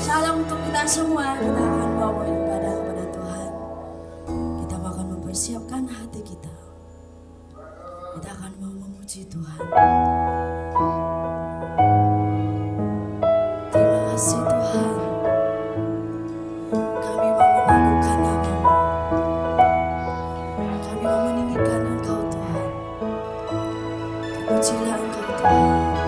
Salam untuk kita semua. Kita akan bawa ibadah kepada Tuhan. Kita akan mempersiapkan hati kita. Kita akan mau memuji Tuhan. Terima kasih Tuhan. Kami mau mengagukan nama-Mu. Kami mau meninggikan Engkau Tuhan. Terpujilah Engkau Tuhan.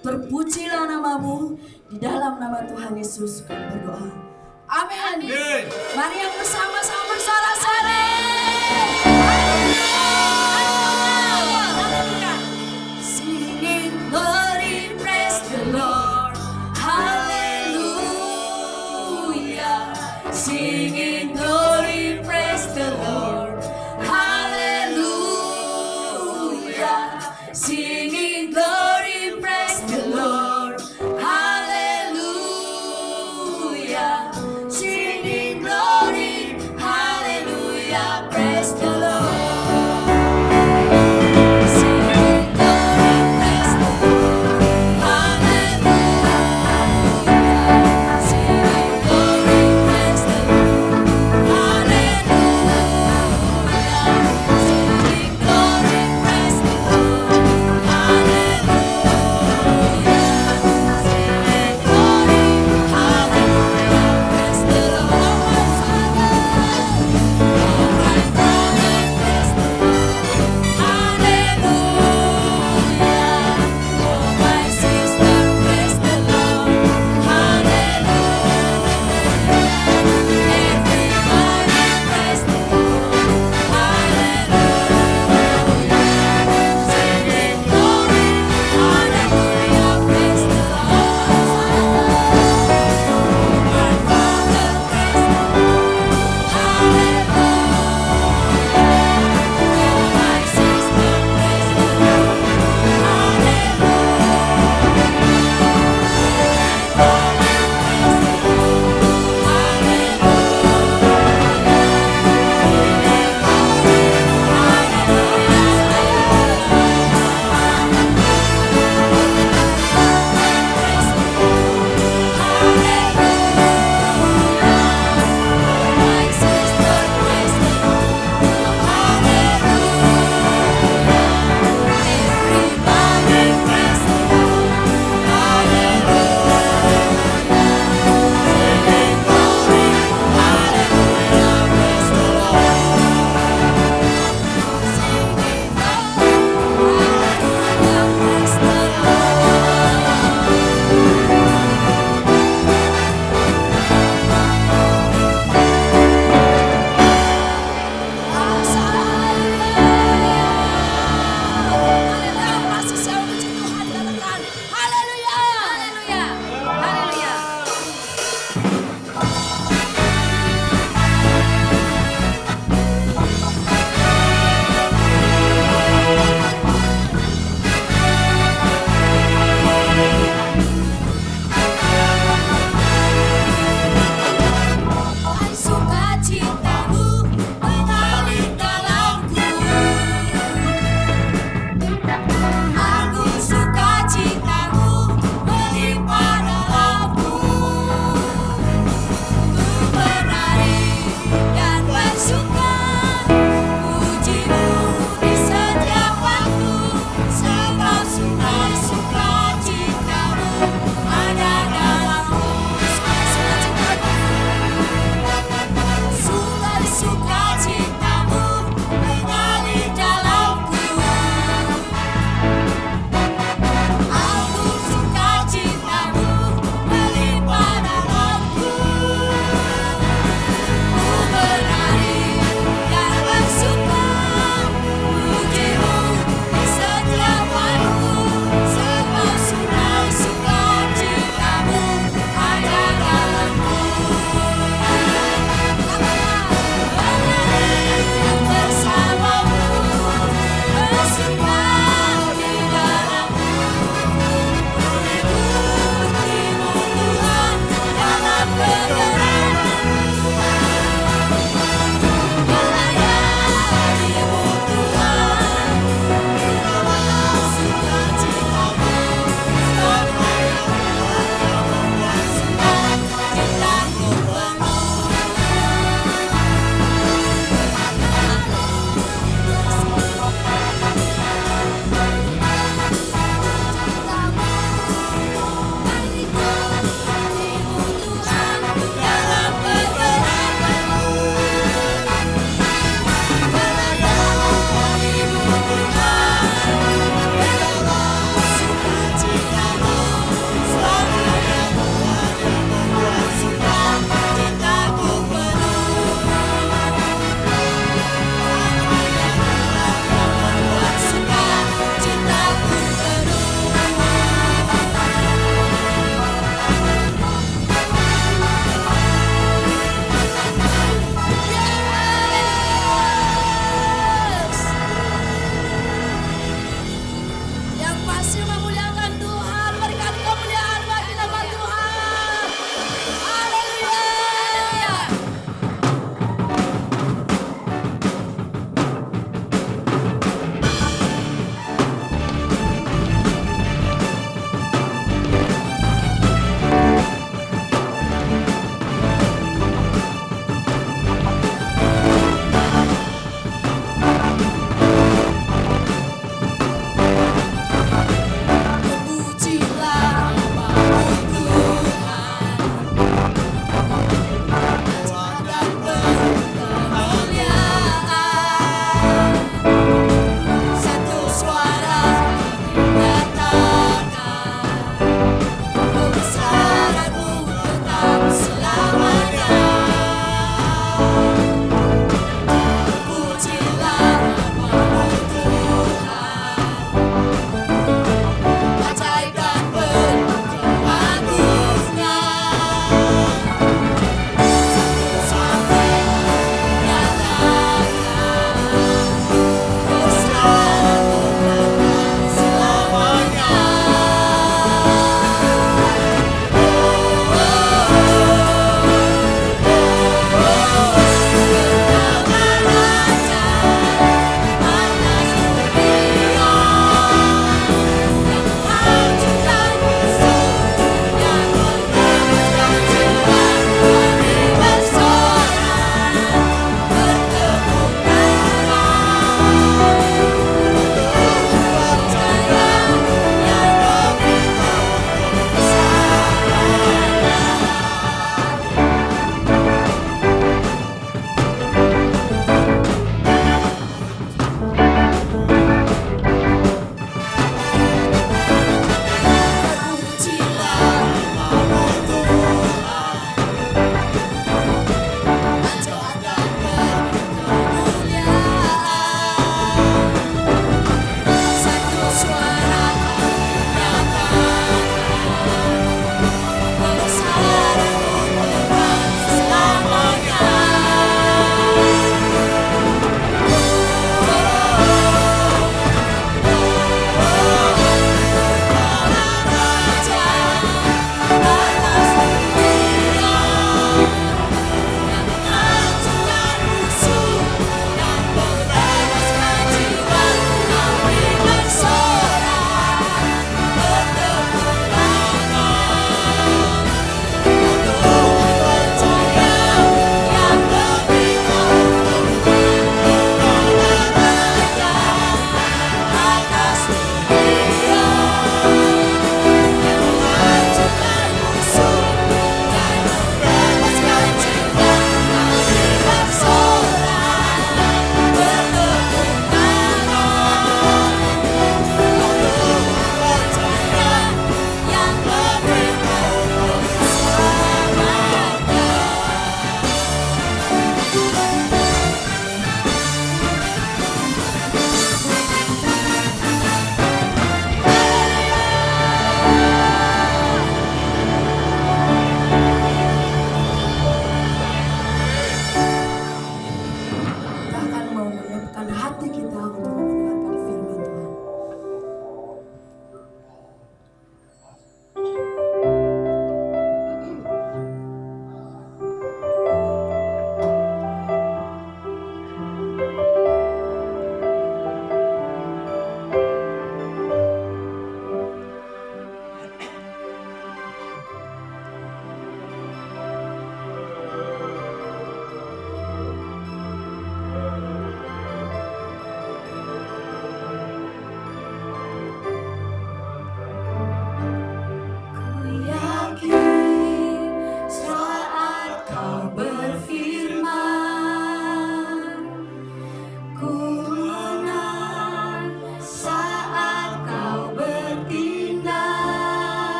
Terpujilah namamu, di dalam nama Tuhan Yesus kami berdoa. Amin. Mari yang bersama-sama bersorak-sorai. Singing glory, praise the Lord. Hallelujah. Singing glory, praise the Lord. Hallelujah. Singing glory, praise the Lord. Hallelujah. Singing glory, hallelujah, praise the Lord. Singing glory, praise the Lord. Hallelujah. Singing glory, praise the Lord. Hallelujah. Singing glory, praise the Lord. Hallelujah.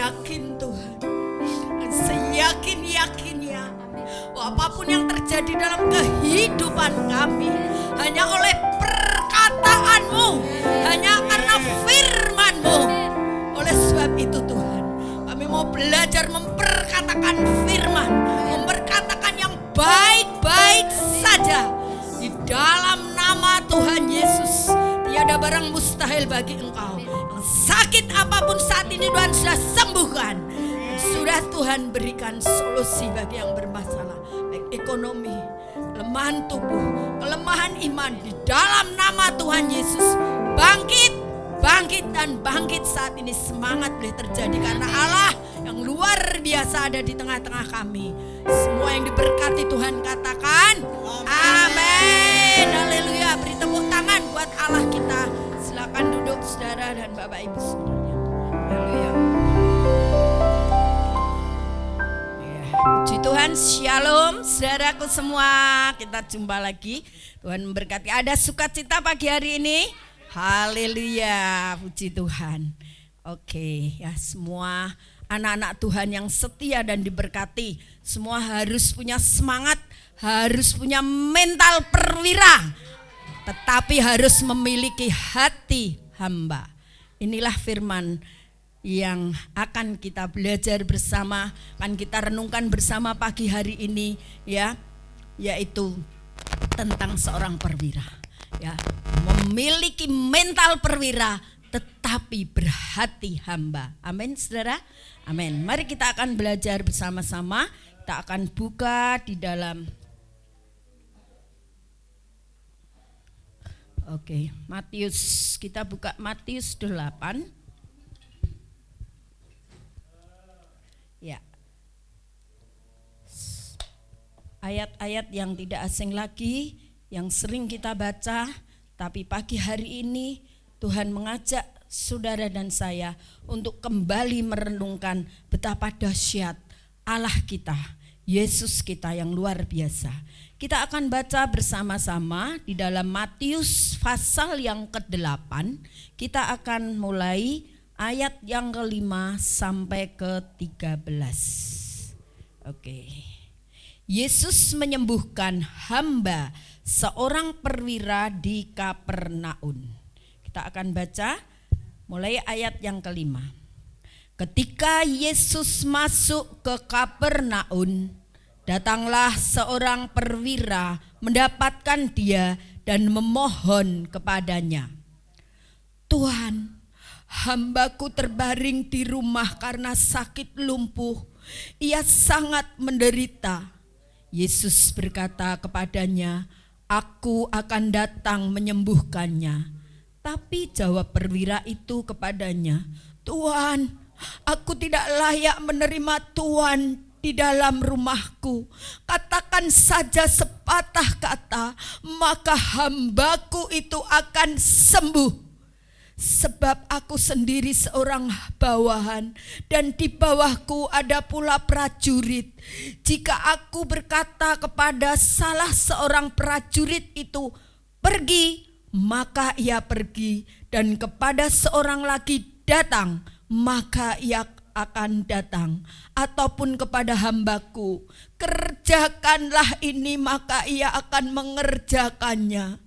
yakin Tuhan, seyakin-yakinnya apapun yang terjadi dalam kehidupan kami hanya oleh perkataanmu, hanya karena firman-mu. Oleh sebab itu Tuhan, kami mau belajar memperkatakan firman, memperkatakan yang baik-baik saja. Di dalam nama Tuhan Yesus, tiada barang mustahil bagi Engkau. Yang sakit apapun saat ini Tuhan sudah sembuhkan. Sudah Tuhan berikan solusi bagi yang bermasalah, baik ekonomi, kelemahan tubuh, kelemahan iman. Di dalam nama Tuhan Yesus, bangkit dan bangkit saat ini. Semangat boleh terjadi karena Allah yang luar biasa ada di tengah-tengah kami. Semua yang diberkati Tuhan katakan amin. Haleluya. Beri tepuk tangan buat Allah kita. Silakan duduk saudara dan Bapak Ibu semuanya. Haleluya. Puji Tuhan, shalom saudaraku semua. Kita jumpa lagi. Tuhan memberkati. Ada sukacita pagi hari ini? Haleluya, puji Tuhan. Oke, ya semua anak-anak Tuhan yang setia dan diberkati, semua harus punya semangat, harus punya mental perwira, tetapi harus memiliki hati hamba. Inilah firman yang akan kita belajar bersama, akan kita renungkan bersama pagi hari ini, ya, yaitu tentang seorang perwira, ya, memiliki mental perwira tetapi berhati hamba. Amin saudara, amin. Mari kita akan belajar bersama-sama. Kita akan buka di dalam Matius. Kita buka Matius 8. Ya. Ayat-ayat yang tidak asing lagi, yang sering kita baca, tapi pagi hari ini Tuhan mengajak saudara dan saya untuk kembali merenungkan betapa dahsyat Allah kita, Yesus kita yang luar biasa. Kita akan baca bersama-sama di dalam Matius pasal yang ke-8. Kita akan mulai ayat yang ke-5 sampai ke-13. Oke. Yesus menyembuhkan hamba seorang perwira di Kapernaum. Kita akan baca mulai ayat yang ke-5. Ketika Yesus masuk ke Kapernaum, datanglah seorang perwira mendapatkan dia dan memohon kepadanya, "Tuhan, hambaku terbaring di rumah karena sakit lumpuh. Ia sangat menderita." Yesus berkata kepadanya, "Aku akan datang menyembuhkannya." Tapi jawab perwira itu kepadanya, "Tuhan, aku tidak layak menerima Tuhan di dalam rumahku. Katakan saja sepatah kata, maka hambaku itu akan sembuh. Sebab aku sendiri seorang bawahan dan di bawahku ada pula prajurit. Jika aku berkata kepada salah seorang prajurit itu, 'Pergi,' maka ia pergi, dan kepada seorang lagi, 'Datang,' maka ia akan datang. Ataupun kepada hambaku, 'Kerjakanlah ini,' maka ia akan mengerjakannya."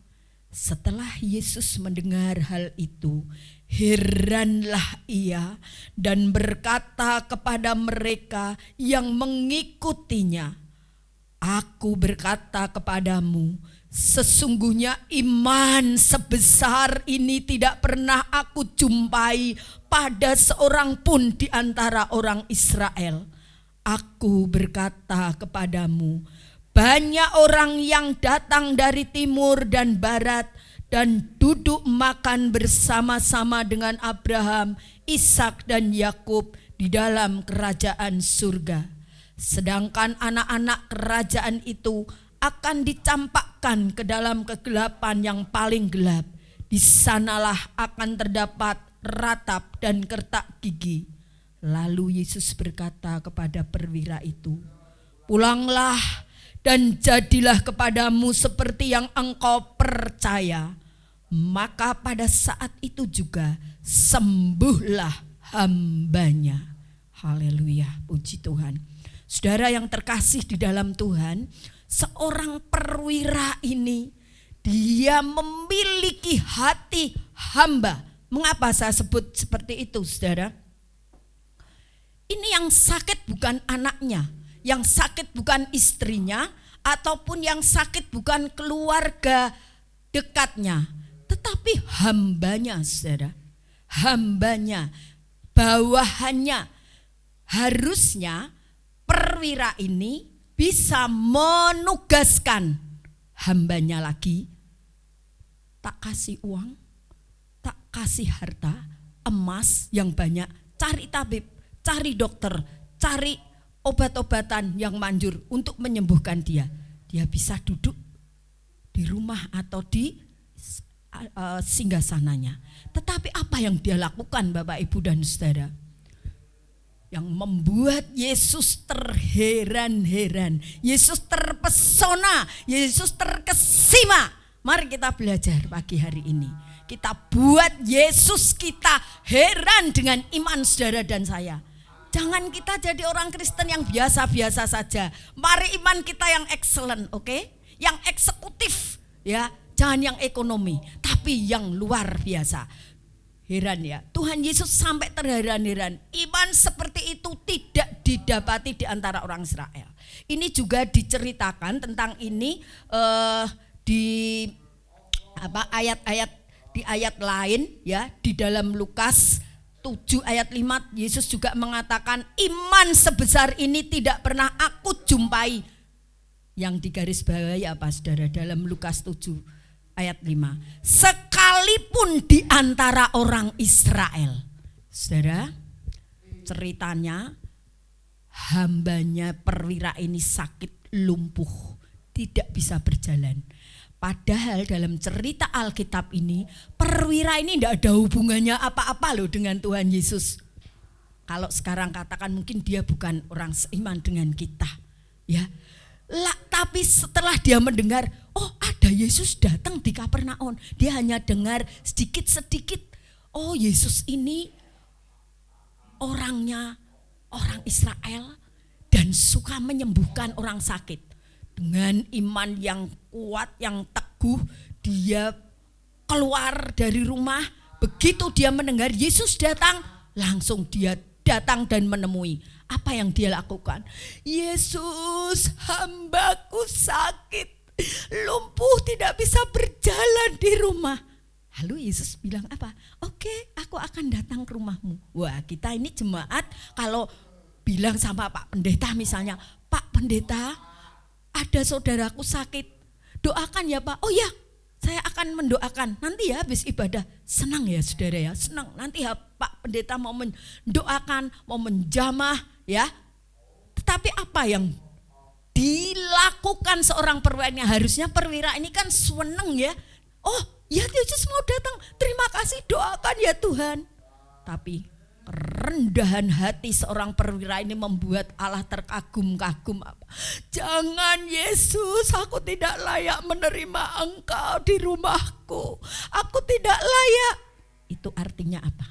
Setelah Yesus mendengar hal itu, heranlah ia dan berkata kepada mereka yang mengikutinya, "Aku berkata kepadamu, sesungguhnya iman sebesar ini tidak pernah aku jumpai pada seorang pun di antara orang Israel. Aku berkata kepadamu, banyak orang yang datang dari timur dan barat dan duduk makan bersama-sama dengan Abraham, Ishak dan Yakub di dalam kerajaan surga. Sedangkan anak-anak kerajaan itu akan dicampakkan ke dalam kegelapan yang paling gelap. Di sanalah akan terdapat ratap dan kertak gigi." Lalu Yesus berkata kepada perwira itu, "Pulanglah dan jadilah kepadamu seperti yang engkau percaya." Maka pada saat itu juga sembuhlah hambanya. Haleluya, puji Tuhan. Saudara yang terkasih di dalam Tuhan, seorang perwira ini dia memiliki hati hamba. Mengapa saya sebut seperti itu, saudara? Ini yang sakit bukan anaknya, yang sakit bukan istrinya, ataupun yang sakit bukan keluarga dekatnya, tetapi hambanya, saudara. Hambanya, bawahannya. Harusnya perwira ini bisa menugaskan hambanya lagi. Tak kasih uang, tak kasih harta, emas yang banyak, cari tabib, cari dokter, cari obat-obatan yang manjur untuk menyembuhkan dia. Dia bisa duduk di rumah atau di singgasananya. Tetapi apa yang dia lakukan, Bapak, Ibu, dan Saudara? Yang membuat Yesus terheran-heran, Yesus terpesona, Yesus terkesima. Mari kita belajar pagi hari ini. Kita buat Yesus kita heran dengan iman saudara dan saya. Jangan kita jadi orang Kristen yang biasa-biasa saja. Mari iman kita yang excellent, oke? Yang eksekutif, ya. Jangan yang ekonomi, tapi yang luar biasa. Heran ya, Tuhan Yesus sampai terheran-heran. Iman seperti itu tidak didapati di antara orang Israel. Ini juga diceritakan tentang ini di ayat-ayat di ayat lain ya, di dalam Lukas 7 ayat 5 Yesus juga mengatakan iman sebesar ini tidak pernah aku jumpai. Yang digarisbawahi apa, saudara, dalam Lukas 7 ayat 5. Sekalipun di antara orang Israel. Saudara, ceritanya hambanya perwira ini sakit lumpuh, tidak bisa berjalan. Padahal dalam cerita Alkitab ini perwira ini tidak ada hubungannya apa-apa loh dengan Tuhan Yesus. Kalau sekarang katakan mungkin dia bukan orang seiman dengan kita, ya. Tapi setelah dia mendengar, oh ada Yesus datang di Kapernaum, dia hanya dengar sedikit-sedikit. Oh Yesus ini orangnya orang Israel dan suka menyembuhkan orang sakit. Dengan iman yang kuat, yang teguh, dia keluar dari rumah. Begitu dia mendengar Yesus datang, langsung dia datang dan menemui. Apa yang dia lakukan? Yesus, hambaku sakit, lumpuh, tidak bisa berjalan di rumah. Lalu Yesus bilang apa? Oke, aku akan datang ke rumahmu. Wah, kita ini jemaat kalau bilang sama Pak Pendeta misalnya, Pak Pendeta, ada saudaraku sakit, doakan ya Pak. Oh ya, saya akan mendoakan. Nanti ya habis ibadah, senang ya saudara ya, senang. Nanti ya Pak Pendeta mau mendoakan, mau menjamah ya. Tetapi apa yang dilakukan seorang perwira ini? Harusnya perwira ini kan senang ya. Oh ya, Yesus mau datang, terima kasih, doakan ya Tuhan. Tapi kerendahan hati seorang perwira ini membuat Allah terkagum-kagum. Jangan Yesus, aku tidak layak menerima Engkau di rumahku. Aku tidak layak. Itu artinya apa?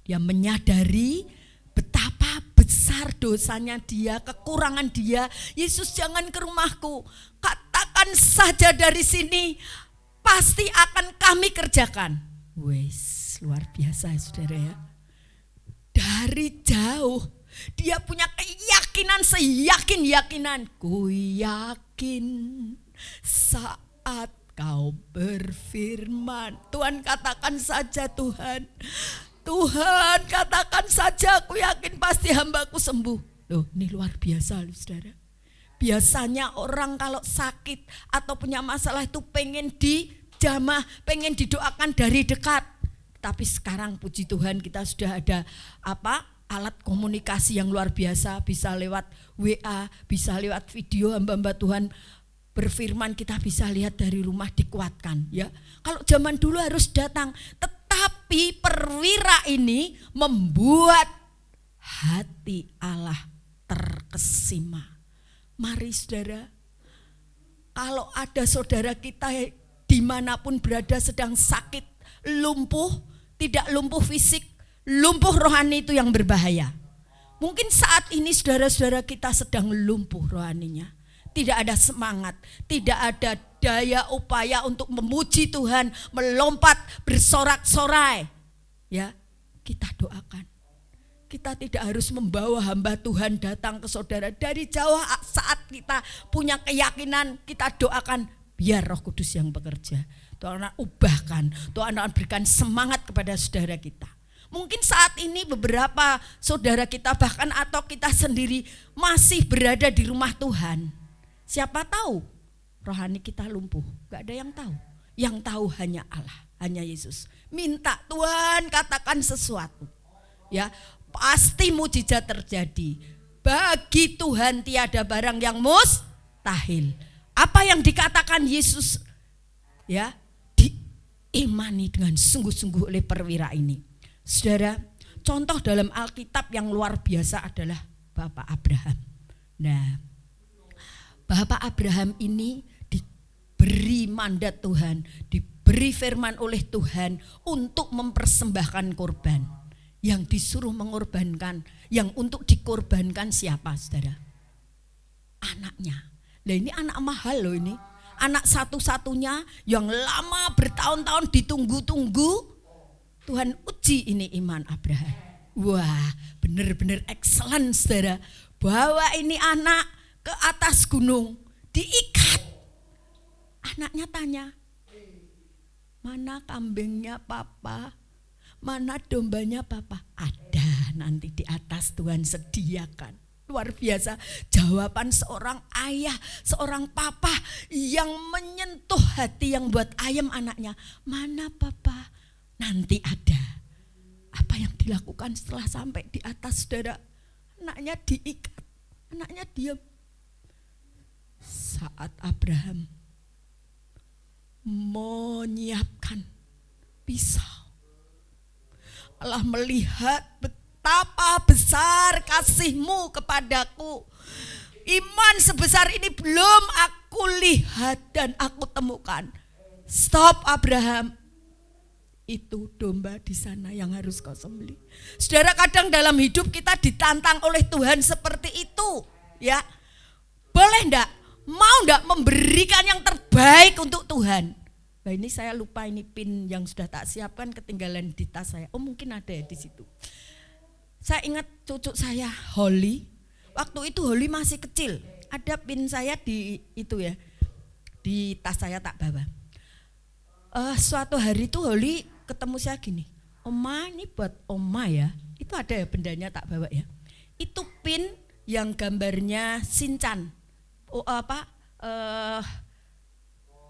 Dia menyadari betapa besar dosanya dia, kekurangan dia. Yesus, jangan ke rumahku. Katakan saja dari sini, pasti akan kami kerjakan. Wes, luar biasa ya saudara ya. Dari jauh dia punya keyakinan, seyakin-yakinan. Ku yakin saat kau berfirman. Tuhan, katakan saja Tuhan. Tuhan, katakan saja, aku yakin pasti hambaku sembuh. Loh, ini luar biasa loh saudara. Biasanya orang kalau sakit atau punya masalah itu pengen dijamah, pengen didoakan dari dekat. Tapi sekarang puji Tuhan kita sudah ada alat komunikasi yang luar biasa, bisa lewat WA, bisa lewat video hamba-hamba Tuhan berfirman, kita bisa lihat dari rumah, dikuatkan ya. Kalau zaman dulu harus datang, tetapi perwira ini membuat hati Allah terkesima. Mari saudara, kalau ada saudara kita dimanapun berada sedang sakit, lumpuh, tidak lumpuh fisik, lumpuh rohani, itu yang berbahaya. Mungkin saat ini saudara-saudara kita sedang lumpuh rohaninya. Tidak ada semangat, tidak ada daya upaya untuk memuji Tuhan, melompat, bersorak-sorai. Ya, kita doakan. Kita tidak harus membawa hamba Tuhan datang ke saudara. Dari jauh saat kita punya keyakinan, kita doakan biar Roh Kudus yang bekerja. Tuhan akan ubahkan, Tuhan akan berikan semangat kepada saudara kita. Mungkin saat ini beberapa saudara kita bahkan atau kita sendiri masih berada di rumah Tuhan. Siapa tahu rohani kita lumpuh, gak ada yang tahu. Yang tahu hanya Allah, hanya Yesus. Minta Tuhan katakan sesuatu. Ya, pasti mujizat terjadi. Bagi Tuhan tiada barang yang mustahil. Apa yang dikatakan Yesus ya diimani dengan sungguh-sungguh oleh perwira ini. Saudara, contoh dalam Alkitab yang luar biasa adalah Bapak Abraham. Nah, Bapak Abraham ini diberi mandat Tuhan, diberi firman oleh Tuhan untuk mempersembahkan korban. Yang disuruh mengorbankan, yang untuk dikorbankan siapa, saudara? Anaknya. Nah, ini anak mahal loh ini. Anak satu-satunya yang lama bertahun-tahun ditunggu-tunggu. Tuhan uji ini iman Abraham. Wah, benar-benar excellent, saudara. Bawa ini anak ke atas gunung, diikat. Anaknya tanya, mana kambingnya papa? Mana dombanya papa? Ada, nanti di atas Tuhan sediakan. Luar biasa jawaban seorang ayah, seorang papa yang menyentuh hati, yang buat ayam anaknya. Mana papa? Nanti ada. Apa yang dilakukan setelah sampai di atas, saudara? Anaknya diikat, anaknya diam. Saat Abraham menyiapkan pisau, Allah melihat betapa besar kasih-Mu kepadaku. Iman sebesar ini belum aku lihat dan aku temukan. Stop Abraham. Itu domba di sana yang harus kau sembelih. Saudara, kadang dalam hidup kita ditantang oleh Tuhan seperti itu, ya. Boleh enggak? Mau enggak memberikan yang terbaik untuk Tuhan? Nah, ini saya lupa, ini pin yang sudah tak siapkan ketinggalan di tas saya. Oh, mungkin ada ya di situ. Saya ingat cucu saya Holly. Waktu itu Holly masih kecil. Ada pin saya di itu ya. Di tas saya tak bawa. Suatu hari itu Holly ketemu saya gini, Oma, ini buat Oma ya. Itu ada ya bendanya, tak bawa ya. Itu pin yang gambarnya Shinchan.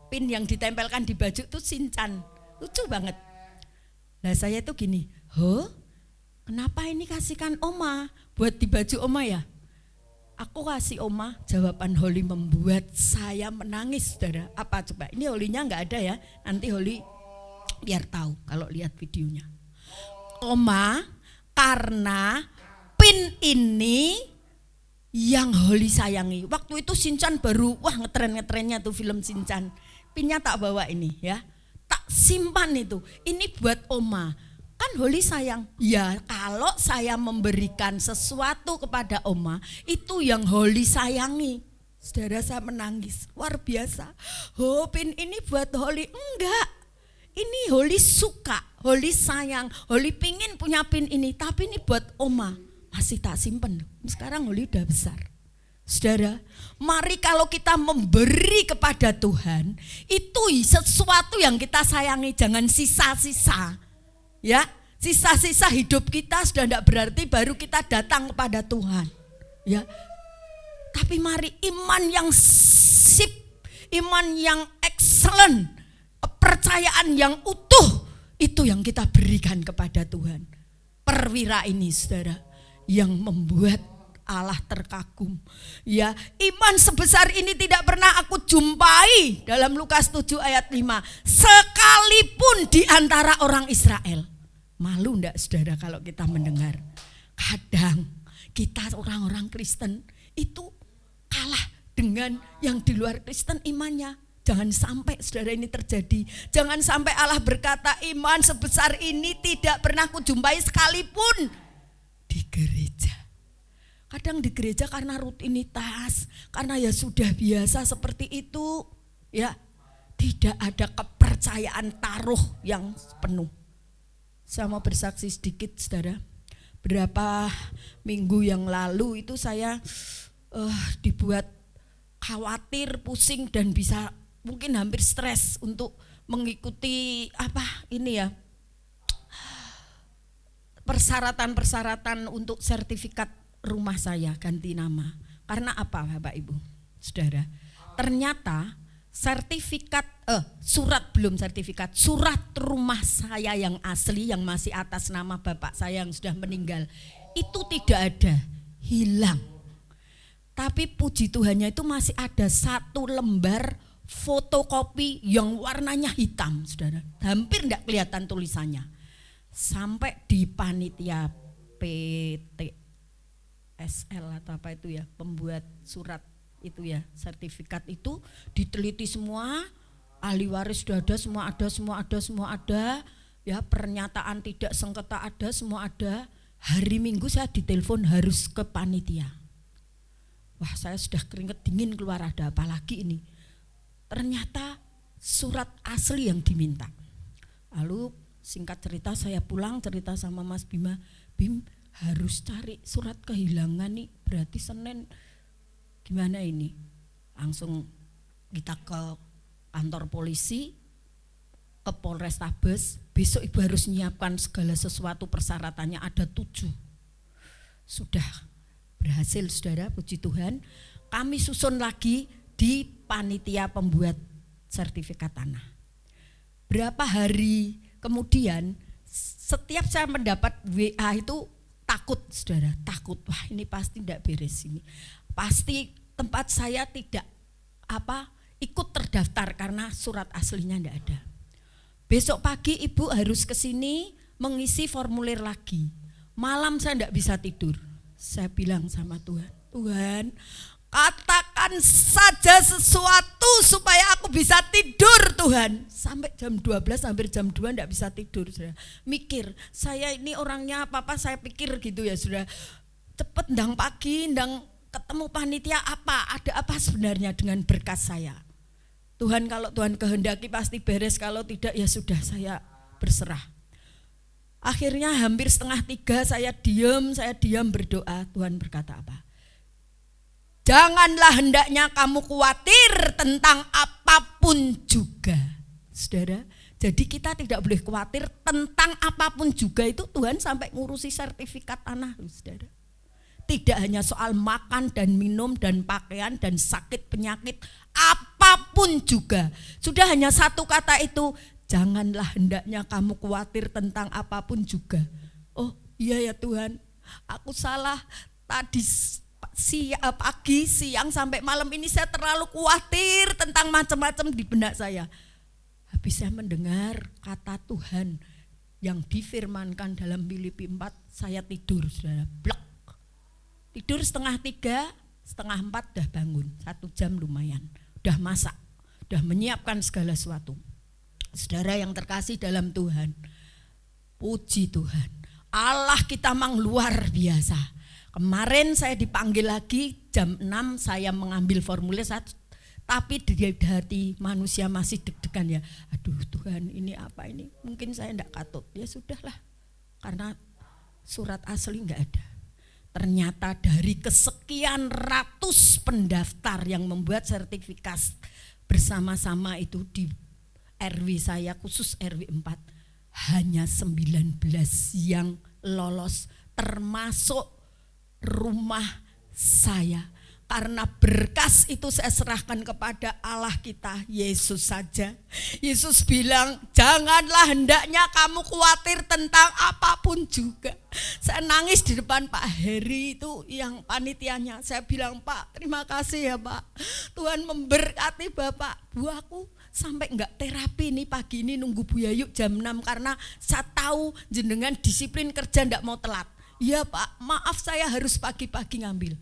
Pin yang ditempelkan di baju itu Shinchan. Lucu banget. Nah, saya itu gini, kenapa ini kasihkan Oma? Buat di baju Oma ya? Aku kasih Oma. Jawaban Holly membuat saya menangis, saudara. Apa coba? Ini Holly-nya gak ada ya. Nanti Holly biar tahu kalau lihat videonya. Oma, karena pin ini yang Holly sayangi. Waktu itu Shinchan baru, wah ngetren-ngetrennya tuh film Shinchan. Pinnya tak bawa ini ya. Tak simpan itu. Ini buat Oma. Kan Holly sayang. Ya, kalau saya memberikan sesuatu kepada Oma, itu yang Holly sayangi. Saudara, saya menangis. Luar biasa. Pin ini buat Holly. Enggak. Ini Holly suka, Holly sayang, Holly pingin punya pin ini, tapi ini buat Oma. Masih tak simpen. Sekarang Holly udah besar. Saudara, mari kalau kita memberi kepada Tuhan, itu sesuatu yang kita sayangi, jangan sisa-sisa. Ya, sisa-sisa hidup kita sudah tidak berarti baru kita datang kepada Tuhan. Ya. Tapi mari iman yang sip, iman yang excellent, kepercayaan yang utuh, itu yang kita berikan kepada Tuhan. Perwira ini, saudara, yang membuat Allah terkagum. Ya, iman sebesar ini tidak pernah aku jumpai dalam Lukas 7 ayat 5. Sekalipun di antara orang Israel. Malu enggak, saudara, kalau kita mendengar? Kadang kita orang-orang Kristen itu kalah dengan yang di luar Kristen imannya. Jangan sampai, saudara, ini terjadi. Jangan sampai Allah berkata iman sebesar ini tidak pernah kujumpai sekalipun di gereja. Kadang di gereja karena rutinitas, karena ya sudah biasa seperti itu, ya tidak ada kepercayaan taruh yang penuh. Saya mau bersaksi sedikit, saudara. Berapa minggu yang lalu itu saya dibuat khawatir, pusing dan bisa mungkin hampir stres untuk mengikuti persyaratan-persyaratan untuk sertifikat rumah saya ganti nama. Karena apa Bapak Ibu, Saudara? Ternyata surat rumah saya yang asli yang masih atas nama bapak saya yang sudah meninggal itu tidak ada, hilang. Tapi puji Tuhannya itu masih ada 1 lembar fotokopi yang warnanya hitam, saudara. Hampir tidak kelihatan tulisannya. Sampai di panitia PTSL atau apa itu ya, pembuat surat itu ya, sertifikat itu diteliti semua, ahli waris sudah ada, semua ada, ya pernyataan tidak sengketa ada, semua ada. Hari Minggu saya ditelepon harus ke panitia. Wah, saya sudah keringet dingin keluar, ada apa lagi ini? Ternyata surat asli yang diminta. Lalu singkat cerita saya pulang cerita sama Mas Bima, Bim harus cari surat kehilangan nih, berarti Senin gimana ini? Langsung kita ke kantor polisi, ke Polrestabes. Besok ibu harus menyiapkan segala sesuatu, persyaratannya ada 7. Sudah berhasil, saudara, puji Tuhan. Kami susun lagi di panitia pembuat sertifikat tanah. Berapa hari kemudian setiap saya mendapat WA itu takut, saudara, takut. Wah, ini pasti tidak beres ini. Pasti tempat saya tidak ikut terdaftar karena surat aslinya tidak ada. Besok pagi ibu harus ke sini mengisi formulir lagi. Malam saya tidak bisa tidur. Saya bilang sama Tuhan, Tuhan, katakan saja sesuatu supaya aku bisa tidur, Tuhan. Sampai jam 12, hampir jam 2 tidak bisa tidur, saudara. Mikir, saya ini orangnya apa-apa saya pikir gitu ya, saudara. Cepet ndang pagi, ndang ketemu panitia ada apa sebenarnya dengan berkas saya. Tuhan, kalau Tuhan kehendaki pasti beres, kalau tidak ya sudah, saya berserah. Akhirnya hampir 2:30 saya diam berdoa. Tuhan berkata apa? Janganlah hendaknya kamu khawatir tentang apapun juga. Saudara, jadi kita tidak boleh khawatir tentang apapun juga, itu Tuhan sampai ngurusi sertifikat tanah, saudara. Tidak hanya soal makan dan minum dan pakaian dan sakit penyakit, apapun juga. Sudah hanya satu kata itu, janganlah hendaknya kamu khawatir tentang apapun juga. Oh iya ya Tuhan, aku salah. Tadi pagi, siang sampai malam ini saya terlalu khawatir tentang macam-macam di benak saya. Habis saya mendengar kata Tuhan yang difirmankan dalam Filipi 4, saya tidur, saudara, blok. Tidur 2:30, 3:30 udah bangun, 1 jam lumayan, udah masak, udah menyiapkan segala sesuatu. Saudara yang terkasih dalam Tuhan, puji Tuhan, Allah kita memang luar biasa. Kemarin saya dipanggil lagi jam 6, saya mengambil formulir 1, tapi di hati manusia masih deg-degan ya. Aduh Tuhan, ini apa ini? Mungkin saya enggak katut. Ya sudahlah, karena surat asli enggak ada. Ternyata dari kesekian ratus pendaftar yang membuat sertifikat bersama-sama itu di RW saya, khusus RW 4, hanya 19 yang lolos, termasuk rumah saya. Karena berkas itu saya serahkan kepada Allah kita, Yesus saja. Yesus bilang, janganlah hendaknya kamu khawatir tentang apapun juga. Saya nangis di depan Pak Heri itu yang panitianya. Saya bilang, Pak, terima kasih ya Pak. Tuhan memberkati Bapak. Bu, aku sampai enggak terapi nih pagi ini nunggu Bu Yayu jam 6 karena saya tahu jenengan disiplin kerja enggak mau telat. Iya Pak, maaf saya harus pagi-pagi ngambil.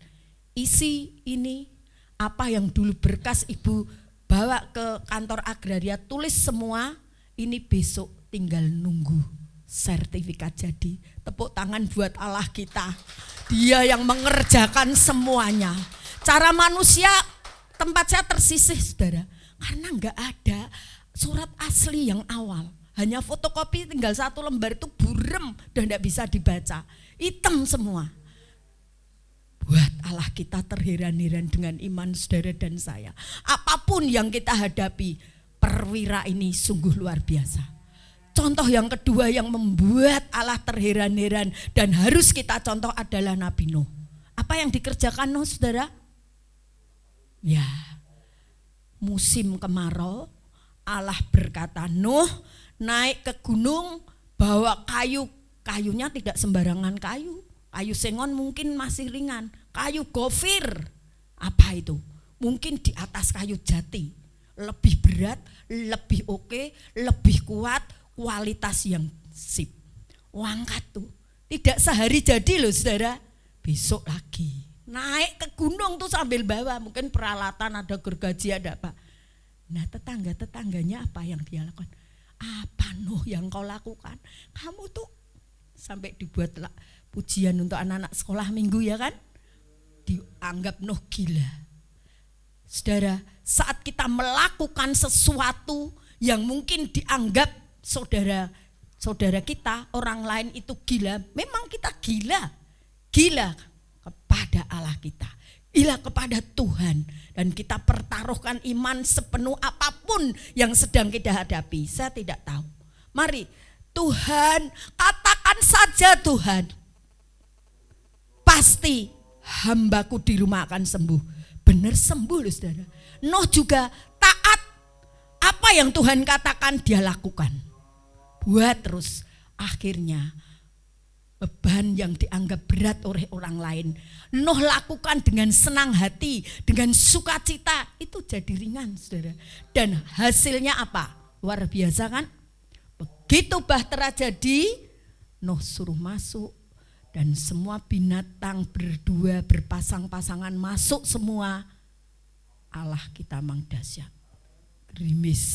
Isi ini apa yang dulu berkas ibu bawa ke kantor agraria, tulis semua, ini besok tinggal nunggu sertifikat jadi. Tepuk tangan buat Allah kita. Dia yang mengerjakan semuanya. Cara manusia tempat saya tersisih saudara. Karena enggak ada surat asli yang awal. Hanya fotokopi tinggal 1 lembar itu burem dan enggak bisa dibaca. Hitam semua. Buat Allah kita terheran-heran dengan iman saudara dan saya. Apapun yang kita hadapi, perwira ini sungguh luar biasa. Contoh yang kedua yang membuat Allah terheran-heran dan harus kita contoh adalah Nabi Nuh. Apa yang dikerjakan Nuh saudara? Ya, musim kemarau Allah berkata, Nuh naik ke gunung bawa kayu. Kayunya tidak sembarangan kayu. Kayu sengon mungkin masih ringan. Kayu gofir, apa itu? Mungkin di atas kayu jati. Lebih berat, lebih oke, lebih kuat, kualitas yang sip. Angkat tuh. Tidak sehari jadi loh saudara. Besok lagi. Naik ke gunung tuh sambil bawa. Mungkin peralatan, ada gergaji, ada apa. Nah tetangga-tetangganya apa yang dia lakukan? Apa Nuh yang kau lakukan? Kamu tuh sampai dibuat pujian untuk anak-anak sekolah minggu ya kan? Dianggap Nuh gila. Saudara, saat kita melakukan sesuatu yang mungkin dianggap saudara kita, orang lain itu gila, memang kita gila. Gila kepada Allah kita, gila kepada Tuhan, dan kita pertaruhkan iman sepenuh apapun yang sedang kita hadapi. Saya tidak tahu. Mari Tuhan, katakan saja Tuhan, pasti hambaku di rumah akan sembuh. Benar sembuh loh saudara. Nuh juga taat, apa yang Tuhan katakan dia lakukan. Buat terus, akhirnya beban yang dianggap berat oleh orang lain, Nuh lakukan dengan senang hati, dengan sukacita, itu jadi ringan saudara. Dan hasilnya apa? Luar biasa kan? Begitu bahtera jadi, Nuh suruh masuk. Dan semua binatang berdua berpasang-pasangan masuk semua. Allah kita mang dahsyat. Gerimis,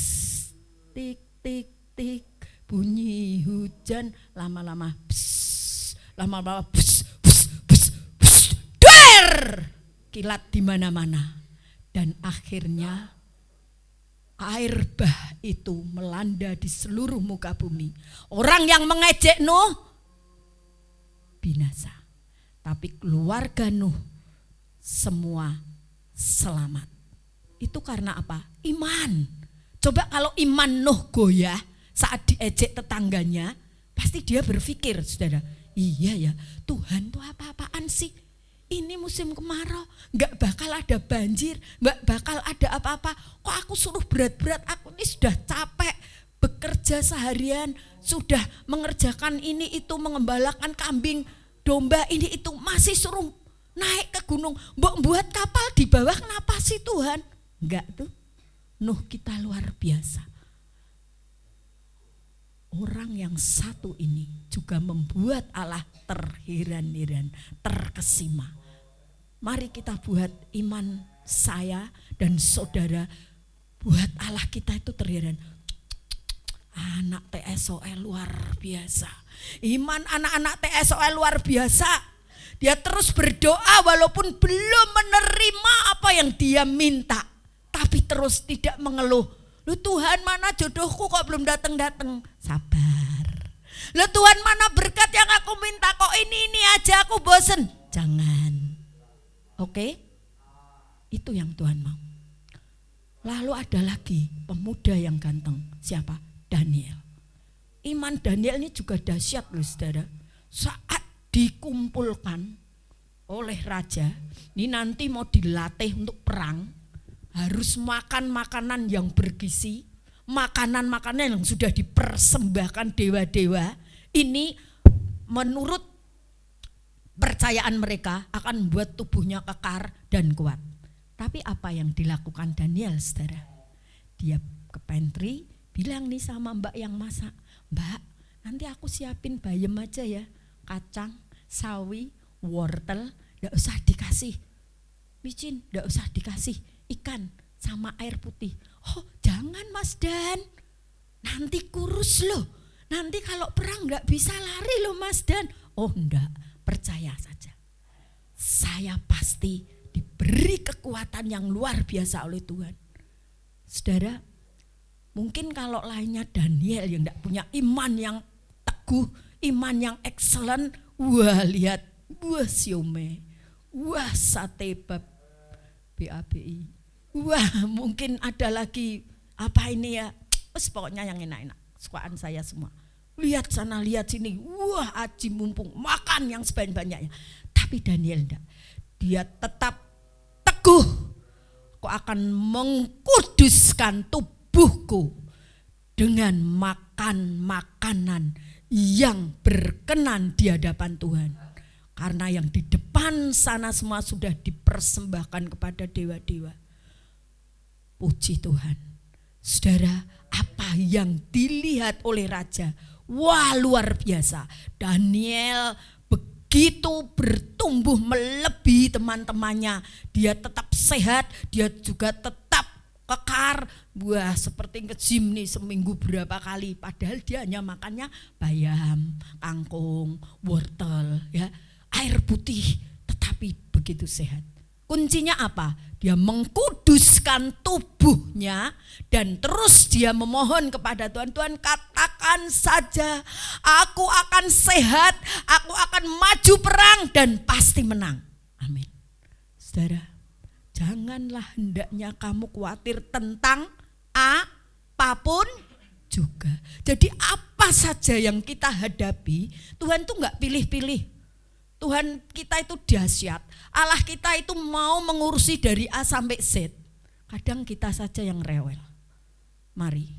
tik tik tik, bunyi hujan, lama-lama bus, lama-lama bus, bus, bus, bus, der, kilat di mana-mana. Dan akhirnya air bah itu melanda di seluruh muka bumi. Orang yang mengejek Nuh binasa, tapi keluarga Nuh semua selamat. Itu karena apa? Iman. Coba kalau iman Nuh goyah saat diejek tetangganya, pasti dia berpikir, saudara, iya ya, Tuhan tuh apa-apaan sih? Ini musim kemarau, nggak bakal ada banjir, nggak bakal ada apa-apa. Kok aku suruh berat-berat? Aku ini sudah capek bekerja seharian, sudah mengerjakan ini itu, mengembalakan kambing, domba ini itu, masih suruh naik ke gunung, buat kapal di bawah. Kenapa sih Tuhan? Enggak tuh, Nuh kita luar biasa. Orang yang satu ini juga membuat Allah terheran-heran, terkesima. Mari kita buat iman saya dan saudara, buat Allah kita itu terheran. Anak TSOL luar biasa. Iman anak-anak TSOL luar biasa. Dia terus berdoa walaupun belum menerima apa yang dia minta, tapi terus tidak mengeluh. Lu Tuhan, mana jodohku kok belum datang-datang? Sabar. Lu Tuhan, mana berkat yang aku minta kok ini aja aku bosen? Jangan. Oke? Itu yang Tuhan mau. Lalu ada lagi pemuda yang ganteng. Siapa? Daniel. Iman Daniel ini juga dahsyat loh saudara. Saat dikumpulkan oleh raja, ini nanti mau dilatih untuk perang, harus makan makanan yang bergizi, makanan-makanan yang sudah dipersembahkan dewa-dewa. Ini menurut percayaan mereka akan membuat tubuhnya kekar dan kuat. Tapi apa yang dilakukan Daniel saudara? Dia ke pantry, bilang nih sama mbak yang masak, Mbak nanti aku siapin bayam aja ya, kacang, sawi, wortel, gak usah dikasih micin, gak usah dikasih ikan sama air putih. Oh jangan Mas Dan, nanti kurus loh, Nanti kalau perang nggak bisa lari loh Mas Dan. Oh enggak, percaya saja. Saya pasti diberi kekuatan yang luar biasa oleh Tuhan. Saudara, mungkin kalau lainnya Daniel yang enggak punya iman yang teguh, iman yang excellent, wah lihat, wah siome, wah sate BABI, wah mungkin ada lagi apa ini ya, pokoknya yang enak-enak, sukaan saya semua. Lihat sana, lihat sini, wah aji mumpung, makan yang sebanyak-banyaknya. Tapi Daniel enggak, dia tetap teguh, kau akan mengkuduskan tubuhku dengan makan makanan yang berkenan di hadapan Tuhan. Karena yang di depan sana semua sudah dipersembahkan kepada dewa-dewa. Puji Tuhan. Saudara, apa yang dilihat oleh raja? Wah luar biasa. Daniel begitu bertumbuh melebihi teman-temannya. Dia tetap sehat, dia juga tetap kekar. Wah seperti nge-gym nih seminggu berapa kali. Padahal dia hanya makannya bayam, kangkung, wortel, ya, air putih. Tetapi begitu sehat. Kuncinya apa? Dia mengkuduskan tubuhnya dan terus dia memohon kepada Tuhan. Tuhan katakan saja, aku akan sehat, aku akan maju perang dan pasti menang. Amin. Saudara, janganlah hendaknya kamu khawatir tentang apapun juga. Jadi apa saja yang kita hadapi, Tuhan tuh gak pilih-pilih. Tuhan kita itu dahsyat. Allah kita itu mau mengurusi dari A sampai Z. Kadang kita saja yang rewel. Mari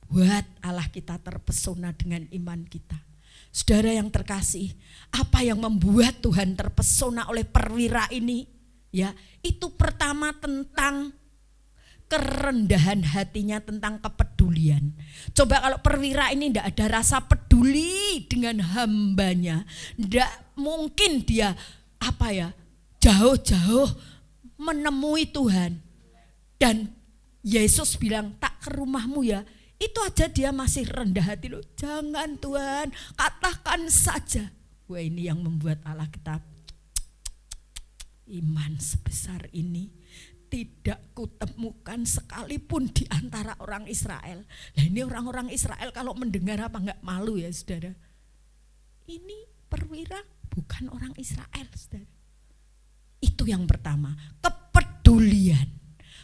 buat Allah kita terpesona dengan iman kita. Saudara yang terkasih, apa yang membuat Tuhan terpesona oleh perwira ini? Ya, itu pertama tentang kerendahan hatinya, tentang kepedulian. Coba kalau perwira ini tidak ada rasa peduli dengan hambanya, tidak mungkin dia jauh-jauh menemui Tuhan. Dan Yesus bilang tak ke rumahmu ya, itu aja dia masih rendah hati loh. Jangan Tuhan, katakan saja. Wah ini yang membuat Allah kita, iman sebesar ini tidak kutemukan sekalipun di antara orang Israel. Nah ini orang-orang Israel kalau mendengar apa enggak malu ya saudara. Ini perwira bukan orang Israel saudara. Itu yang pertama, kepedulian.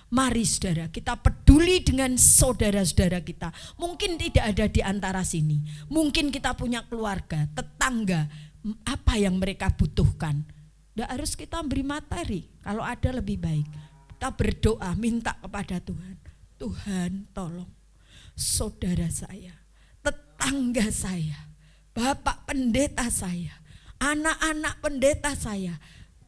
Mari saudara kita peduli dengan saudara-saudara kita. Mungkin tidak ada di antara sini. Mungkin kita punya keluarga, tetangga, apa yang mereka butuhkan. Tidak harus kita beri materi, kalau ada lebih baik. Kita berdoa, minta kepada Tuhan. Tuhan tolong saudara saya, tetangga saya, bapak pendeta saya, anak-anak pendeta saya,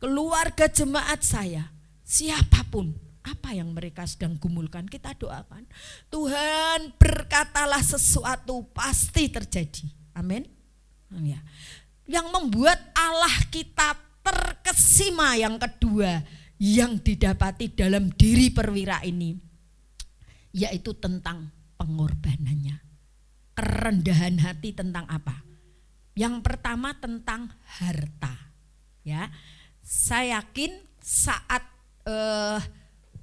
keluarga jemaat saya, siapapun, apa yang mereka sedang gumulkan, kita doakan. Tuhan berkatalah sesuatu pasti terjadi. Amin. Ya. Yang membuat Allah kita terkesima yang kedua yang didapati dalam diri perwira ini, yaitu tentang pengorbanannya. Kerendahan hati tentang apa? Yang pertama tentang harta. Ya, saya yakin saat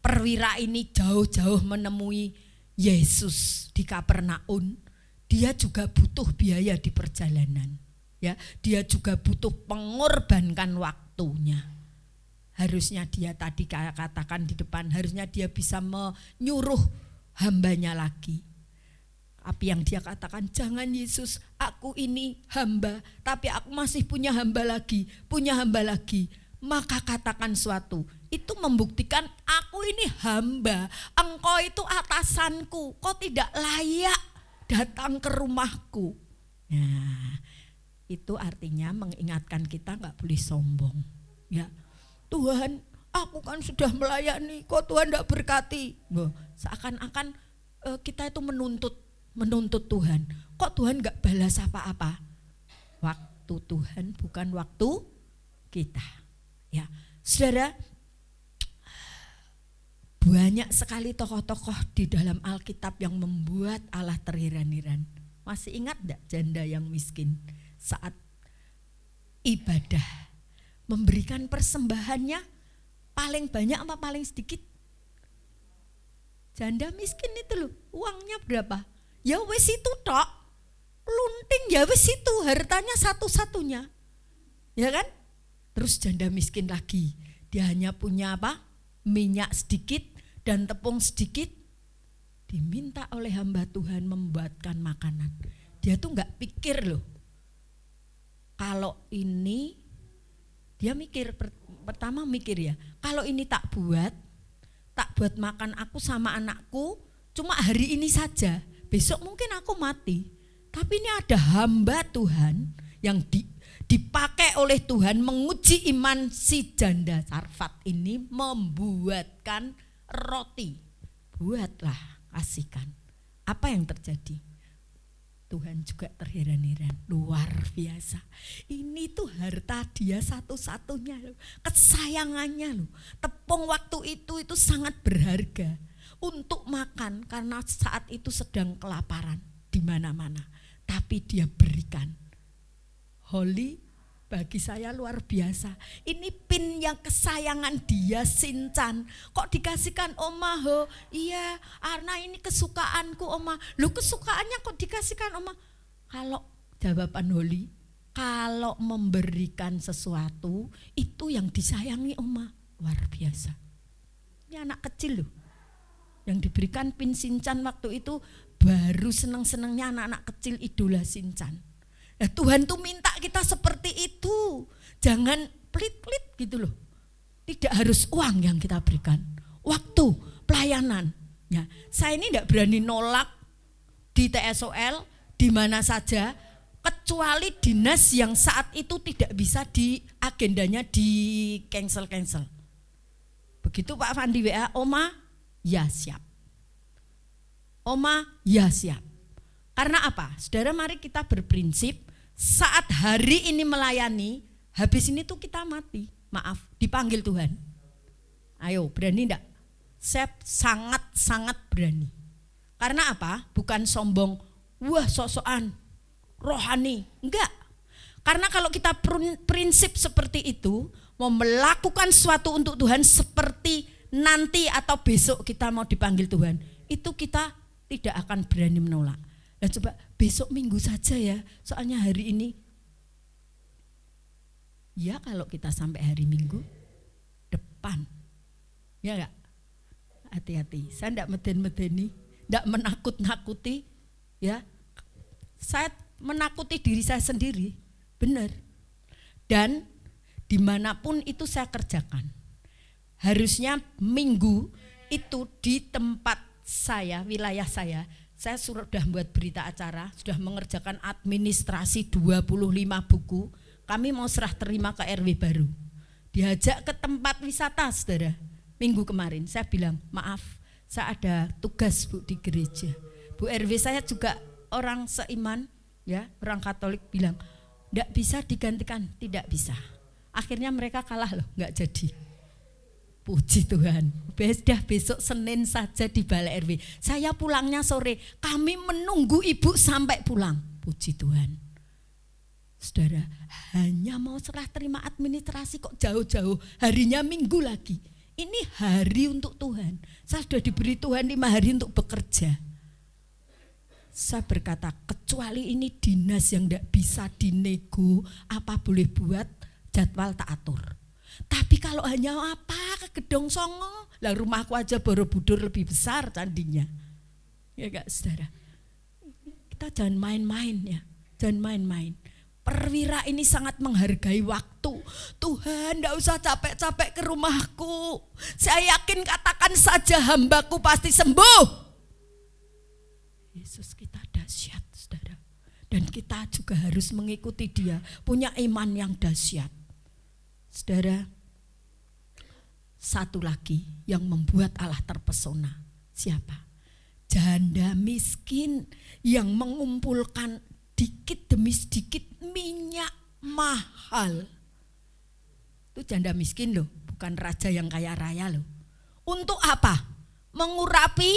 perwira ini jauh-jauh menemui Yesus di Kapernaum, dia juga butuh biaya di perjalanan. Ya, dia juga butuh mengorbankan waktunya. Harusnya dia tadi katakan di depan, harusnya dia bisa menyuruh hambanya lagi. Tapi yang dia katakan, jangan Yesus, aku ini hamba, tapi aku masih punya hamba lagi. Maka katakan suatu, itu membuktikan aku ini hamba, engkau itu atasanku, kau tidak layak datang ke rumahku. Nah, itu artinya mengingatkan kita gak boleh sombong. Ya, Tuhan, aku kan sudah melayani, kok Tuhan tidak berkati? Seakan-akan kita itu menuntut Tuhan. Kok Tuhan gak balas apa-apa? Waktu Tuhan bukan waktu kita. Ya, saudara, banyak sekali tokoh-tokoh di dalam Alkitab yang membuat Allah terheran-heran. Masih ingat enggak janda yang miskin saat ibadah memberikan persembahannya paling banyak apa paling sedikit? Janda miskin itu loh, uangnya berapa? Ya wis itu tok, lunting ya wis itu, hartanya satu-satunya, ya kan? Terus janda miskin lagi, dia hanya punya apa? Minyak sedikit dan tepung sedikit, diminta oleh hamba Tuhan membuatkan makanan. Dia tuh nggak pikir loh, kalau ini dia mikir pertama mikir ya, kalau ini tak buat makan aku sama anakku cuma hari ini saja, besok mungkin aku mati. Tapi ini ada hamba Tuhan yang dipakai oleh Tuhan menguji iman si janda Sarfat ini, membuatkan roti. Buatlah, kasihkan. Apa yang terjadi? Tuhan juga terheran-heran, luar biasa. Ini tuh harta dia satu-satunya loh, kesayangannya loh. Tepung waktu itu sangat berharga untuk makan karena saat itu sedang kelaparan di mana-mana. Tapi dia berikan. Holy bagi saya luar biasa. Ini pin yang kesayangan dia Sinchan. Kok dikasihkan Oma ho? Iya, karena ini kesukaanku Oma. Lu kesukaannya kok dikasihkan Oma? Kalau jawaban Holy, kalau memberikan sesuatu itu yang disayangi Oma. Luar biasa. Ini anak kecil loh. Yang diberikan pin Sinchan waktu itu baru seneng-senengnya anak-anak kecil idola Sinchan. Nah, Tuhan tuh minta kita seperti itu. Jangan pelit-pelit gitu loh. Tidak harus uang yang kita berikan. Waktu, pelayanan. Ya, saya ini tidak berani nolak di TSOL di mana saja kecuali dinas yang saat itu tidak bisa di agendanya di cancel. Begitu Pak Fandi WA, Oma, ya siap. Oma, ya siap. Karena apa? Saudara, mari kita berprinsip saat hari ini melayani, habis ini tuh kita mati. Maaf, dipanggil Tuhan. Ayo, berani enggak? Saya sangat berani. Karena apa? Bukan sombong, wah sok-sokan, rohani. Enggak. Karena kalau kita prinsip seperti itu, mau melakukan sesuatu untuk Tuhan seperti nanti atau besok kita mau dipanggil Tuhan, itu kita tidak akan berani menolak. Nah coba besok Minggu saja ya, soalnya hari ini. Ya kalau kita sampai hari Minggu depan, ya enggak? Hati-hati, saya enggak meden-medeni, enggak menakut-nakuti, ya. Saya menakuti diri saya sendiri, benar. Dan dimanapun itu saya kerjakan. Harusnya Minggu itu di tempat saya, wilayah saya sudah buat berita acara, sudah mengerjakan administrasi 25 buku. Kami mau serah terima ke RW baru. Diajak ke tempat wisata, saudara. Minggu kemarin saya bilang, maaf, saya ada tugas Bu di gereja. Bu RW saya juga orang seiman, ya, orang Katolik, bilang, enggak bisa digantikan, tidak bisa. Akhirnya mereka kalah loh, enggak jadi. Puji Tuhan, besok Senin saja di Balai RW. Saya pulangnya sore, kami menunggu ibu sampai pulang. Puji Tuhan. Saudara, hanya mau serah terima administrasi kok jauh-jauh, harinya Minggu lagi. Ini hari untuk Tuhan. Saya sudah diberi Tuhan 5 hari untuk bekerja. Saya berkata, kecuali ini dinas yang tidak bisa dinego, apa boleh buat, jadwal tak atur. Tapi kalau hanya ke Gedong Songo, lah rumahku aja Borobudur lebih besar candinya. Ya enggak saudara? Kita jangan main-main ya, jangan main-main. Perwira ini sangat menghargai waktu. Tuhan enggak usah capek-capek ke rumahku. Saya yakin katakan saja hambaku pasti sembuh. Yesus kita dahsyat saudara. Dan kita juga harus mengikuti dia, punya iman yang dahsyat. Saudara, satu lagi yang membuat Allah terpesona. Siapa? Janda miskin yang mengumpulkan dikit demi sedikit minyak mahal. Itu janda miskin loh, bukan raja yang kaya raya loh. Untuk apa? Mengurapi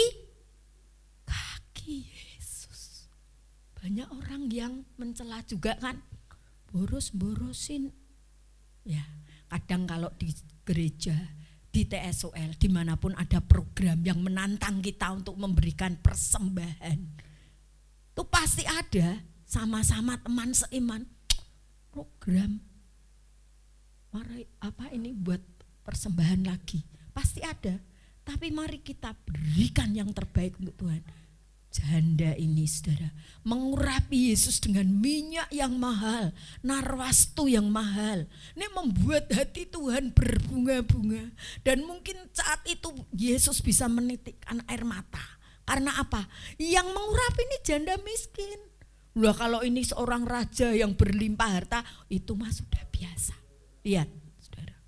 kaki Yesus. Banyak orang yang mencela juga kan, boros-borosin. Ya, kadang kalau di gereja, di TSOL, dimanapun ada program yang menantang kita untuk memberikan persembahan, itu pasti ada sama-sama teman seiman program. Mari apa ini buat persembahan lagi, pasti ada. Tapi mari kita berikan yang terbaik untuk Tuhan. Janda ini saudara mengurapi Yesus dengan minyak yang mahal, narwastu yang mahal. Ini membuat hati Tuhan berbunga-bunga. Dan mungkin saat itu Yesus bisa menitikkan air mata. Karena apa? Yang mengurapi ini janda miskin. Loh, kalau ini seorang raja yang berlimpah harta, itu mah sudah biasa. Lihat saudara,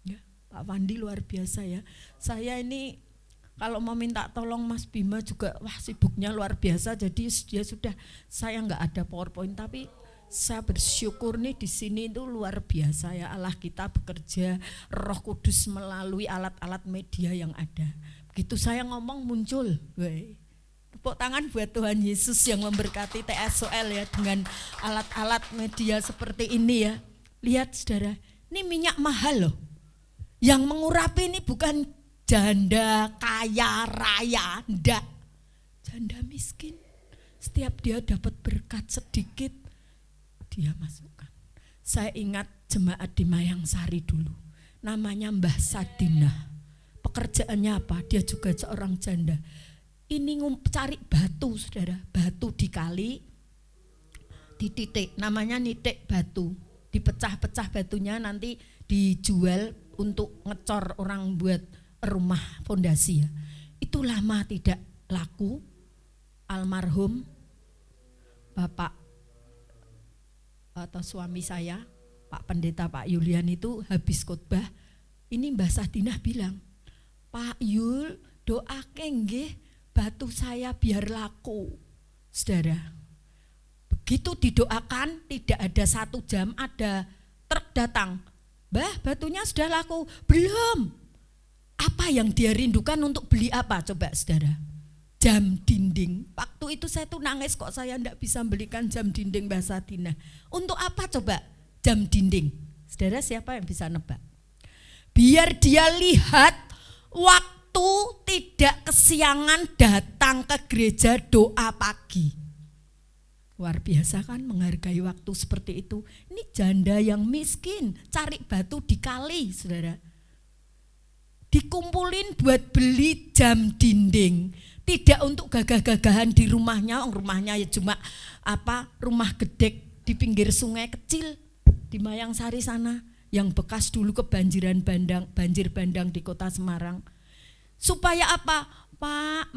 ya, Pak Wandi luar biasa ya. Saya ini kalau mau minta tolong Mas Bima juga, wah sibuknya luar biasa. Jadi dia sudah, saya nggak ada PowerPoint, tapi saya bersyukur nih di sini itu luar biasa ya, Allah kita bekerja, Roh Kudus melalui alat-alat media yang ada. Begitu saya ngomong muncul, tepuk tangan buat Tuhan Yesus yang memberkati TSOL ya dengan alat-alat media seperti ini ya. Lihat saudara, ini minyak mahal loh. Yang mengurapi ini bukan janda kaya raya, enggak. Janda miskin. Setiap dia dapat berkat sedikit, dia masukkan. Saya ingat jemaat di Mayangsari dulu, namanya Mbah Sadinah. Pekerjaannya apa? Dia juga seorang janda. Ini cari batu saudara, batu dikali, dititik, namanya nitik batu. Dipecah-pecah batunya nanti dijual untuk ngecor orang buat rumah fondasi ya. Itu lama tidak laku. Almarhum Bapak atau suami saya, Pak Pendeta Pak Yulian itu habis khotbah, ini Mbah Sadinah bilang, Pak Yul doake nggih batu saya biar laku. Saudara, begitu didoakan tidak ada 1 jam ada truk datang, Mbah batunya sudah laku. Belum. Apa yang dia rindukan untuk beli apa coba saudara? Jam dinding. Waktu itu saya tuh nangis kok saya enggak bisa belikan jam dinding Mbah Sadinah. Untuk apa coba jam dinding? Saudara siapa yang bisa nebak? Biar dia lihat waktu tidak kesiangan datang ke gereja doa pagi. Luar biasa kan menghargai waktu seperti itu. Ini janda yang miskin cari batu di kali saudara. Dikumpulin buat beli jam dinding, tidak untuk gagah-gagahan di rumahnya. Rumahnya ya cuma rumah gedek di pinggir sungai kecil di Mayangsari sana yang bekas dulu kebanjiran banjir bandang di kota Semarang. Supaya apa? Pak,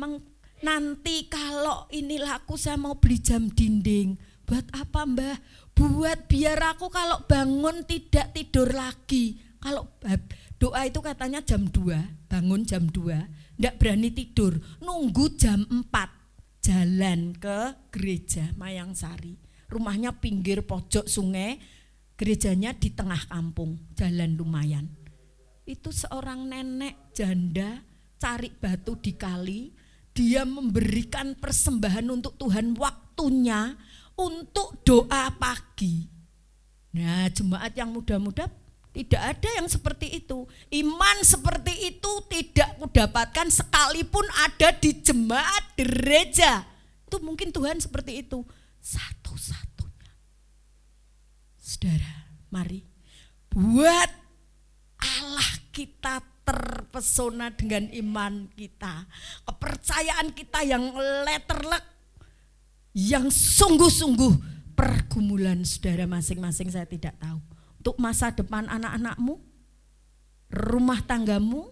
nanti kalau ini laku saya mau beli jam dinding. Buat apa Mbah? Buat biar aku kalau bangun tidak tidur lagi. Kalau doa itu katanya jam 2, bangun jam 2, enggak berani tidur, nunggu jam 4, jalan ke gereja Mayangsari. Rumahnya pinggir pojok sungai, gerejanya di tengah kampung, jalan lumayan. Itu seorang nenek janda cari batu di kali, dia memberikan persembahan untuk Tuhan waktunya untuk doa pagi. Nah, jemaat yang muda-muda tidak ada yang seperti itu. Iman seperti itu tidak kudapatkan sekalipun ada di jemaat gereja. Itu mungkin Tuhan seperti itu. Satu-satunya. Saudara, mari buat Allah kita terpesona dengan iman kita. Kepercayaan kita yang letterlek, yang sungguh-sungguh. Pergumulan saudara masing-masing saya tidak tahu. Untuk masa depan anak-anakmu, rumah tanggamu,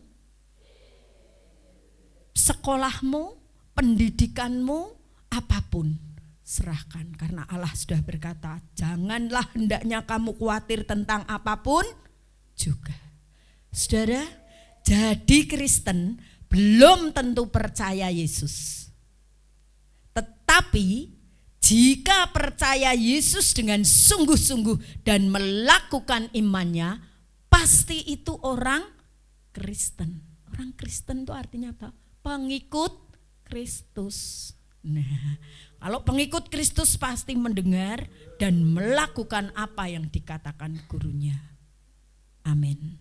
sekolahmu, pendidikanmu, apapun serahkan. Karena Allah sudah berkata, janganlah hendaknya kamu khawatir tentang apapun juga. Saudara, jadi Kristen belum tentu percaya Yesus. Tetapi jika percaya Yesus dengan sungguh-sungguh dan melakukan imannya, pasti itu orang Kristen. Orang Kristen itu artinya apa? Pengikut Kristus. Nah, kalau pengikut Kristus pasti mendengar dan melakukan apa yang dikatakan gurunya. Amin.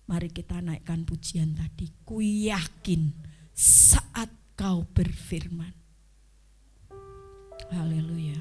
Mari kita naikkan pujian tadi. Ku yakin saat kau berfirman. Haleluya.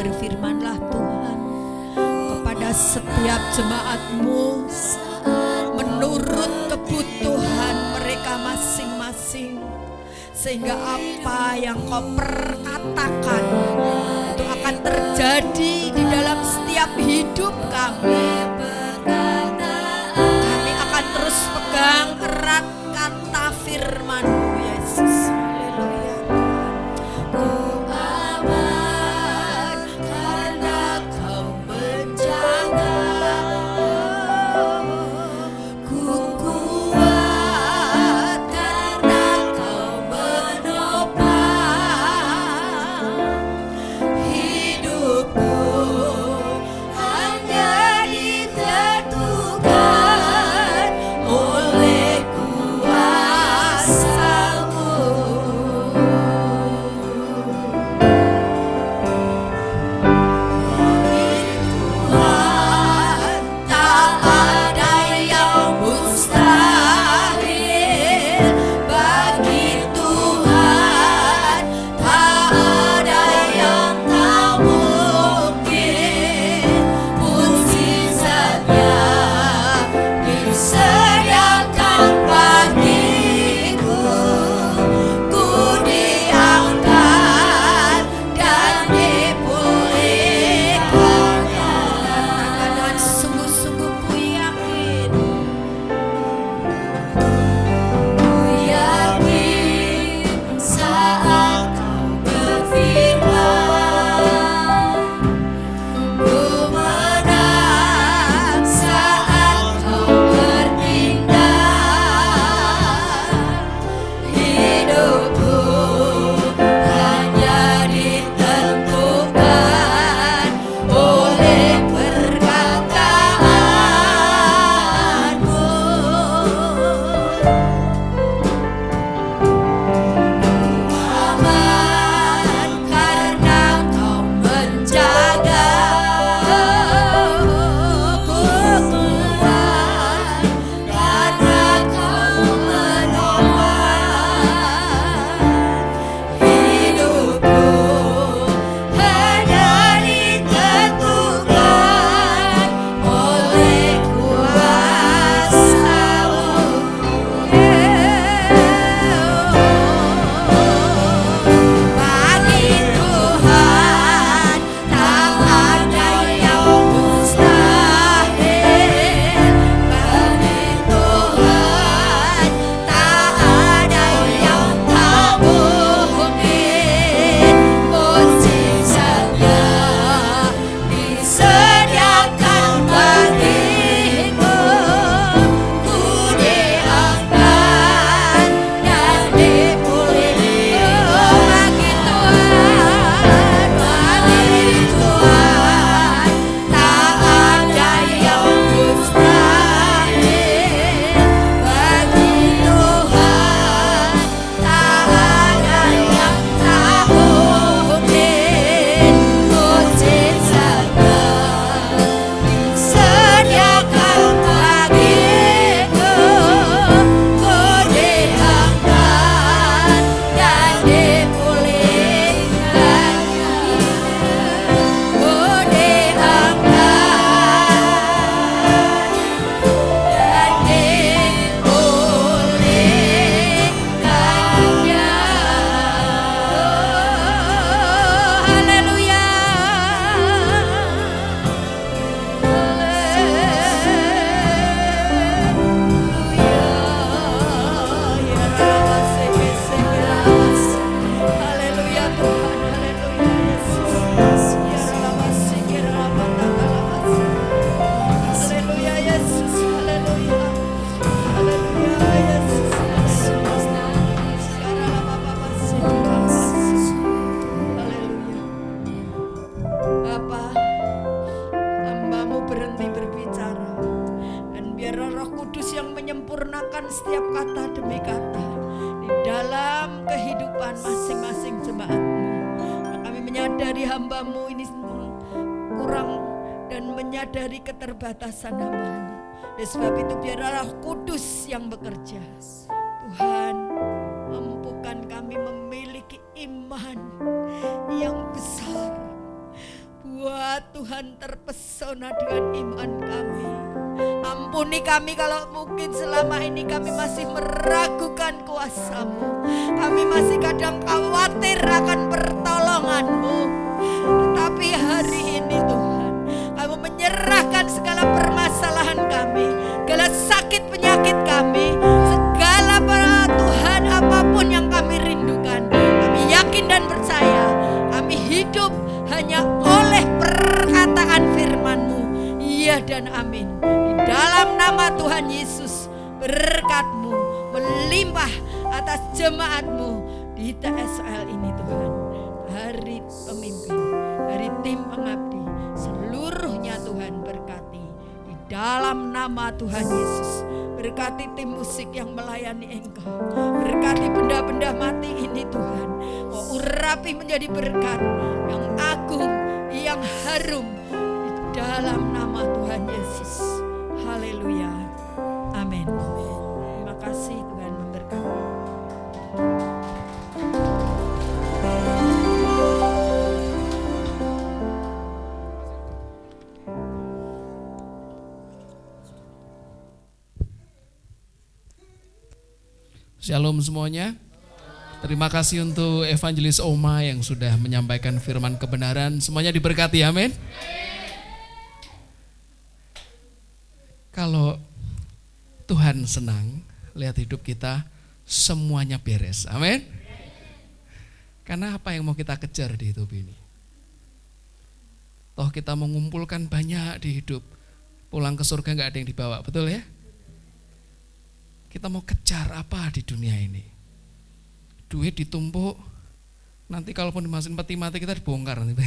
Berfirmanlah Tuhan kepada setiap jemaat-Mu menurut kebutuhan mereka masing-masing, sehingga apa yang Kau perkatakan itu akan terjadi di dalam setiap hidup kami. Kami akan terus pegang erat kata firman-Mu, Yesus. Oleh kuasa kehidupan masing-masing jemaat-Mu. Kami menyadari hamba-Mu ini kurang dan menyadari keterbatasan hamba-Mu. Oleh sebab itu biarlah Roh Kudus yang bekerja. Tuhan, mampukan kami memiliki iman yang besar. Buat Tuhan terpesona dengan iman kami. Ampuni kami kalau mungkin selama ini kami masih meragukan kuasa-Mu. Kami masih kadang khawatir akan pertolongan-Mu. Tetapi hari ini Tuhan, kami menyerahkan segala permasalahan kami, segala sakit penyakit kami, segala Tuhan apapun yang kami rindukan. Kami yakin dan percaya kami hidup hanya oleh perkataan firman-Mu. Iya dan amin. Di dalam nama Tuhan Yesus, berkat-Mu melimpah atas jemaat-Mu di TSL ini Tuhan. Dari pemimpin, dari tim pengabdi, seluruhnya Tuhan berkati. Di dalam nama Tuhan Yesus, berkati tim musik yang melayani Engkau. Berkati benda-benda mati ini Tuhan. Urapi menjadi berkat yang agung, yang harum. Di dalam nama Tuhan Yesus. Haleluya. Amin. Terima kasih, Tuhan memberkati. Shalom semuanya. Terima kasih untuk Evangelis Oma yang sudah menyampaikan firman kebenaran. Semuanya diberkati, amin. Kalau Tuhan senang lihat hidup kita, semuanya beres, amin. Karena apa yang mau kita kejar di hidup ini? Toh kita mengumpulkan banyak di hidup, pulang ke surga gak ada yang dibawa, betul ya? Kita mau kejar apa di dunia ini? Duit ditumpuk, nanti kalaupun dimasukin peti mati kita dibongkar nanti.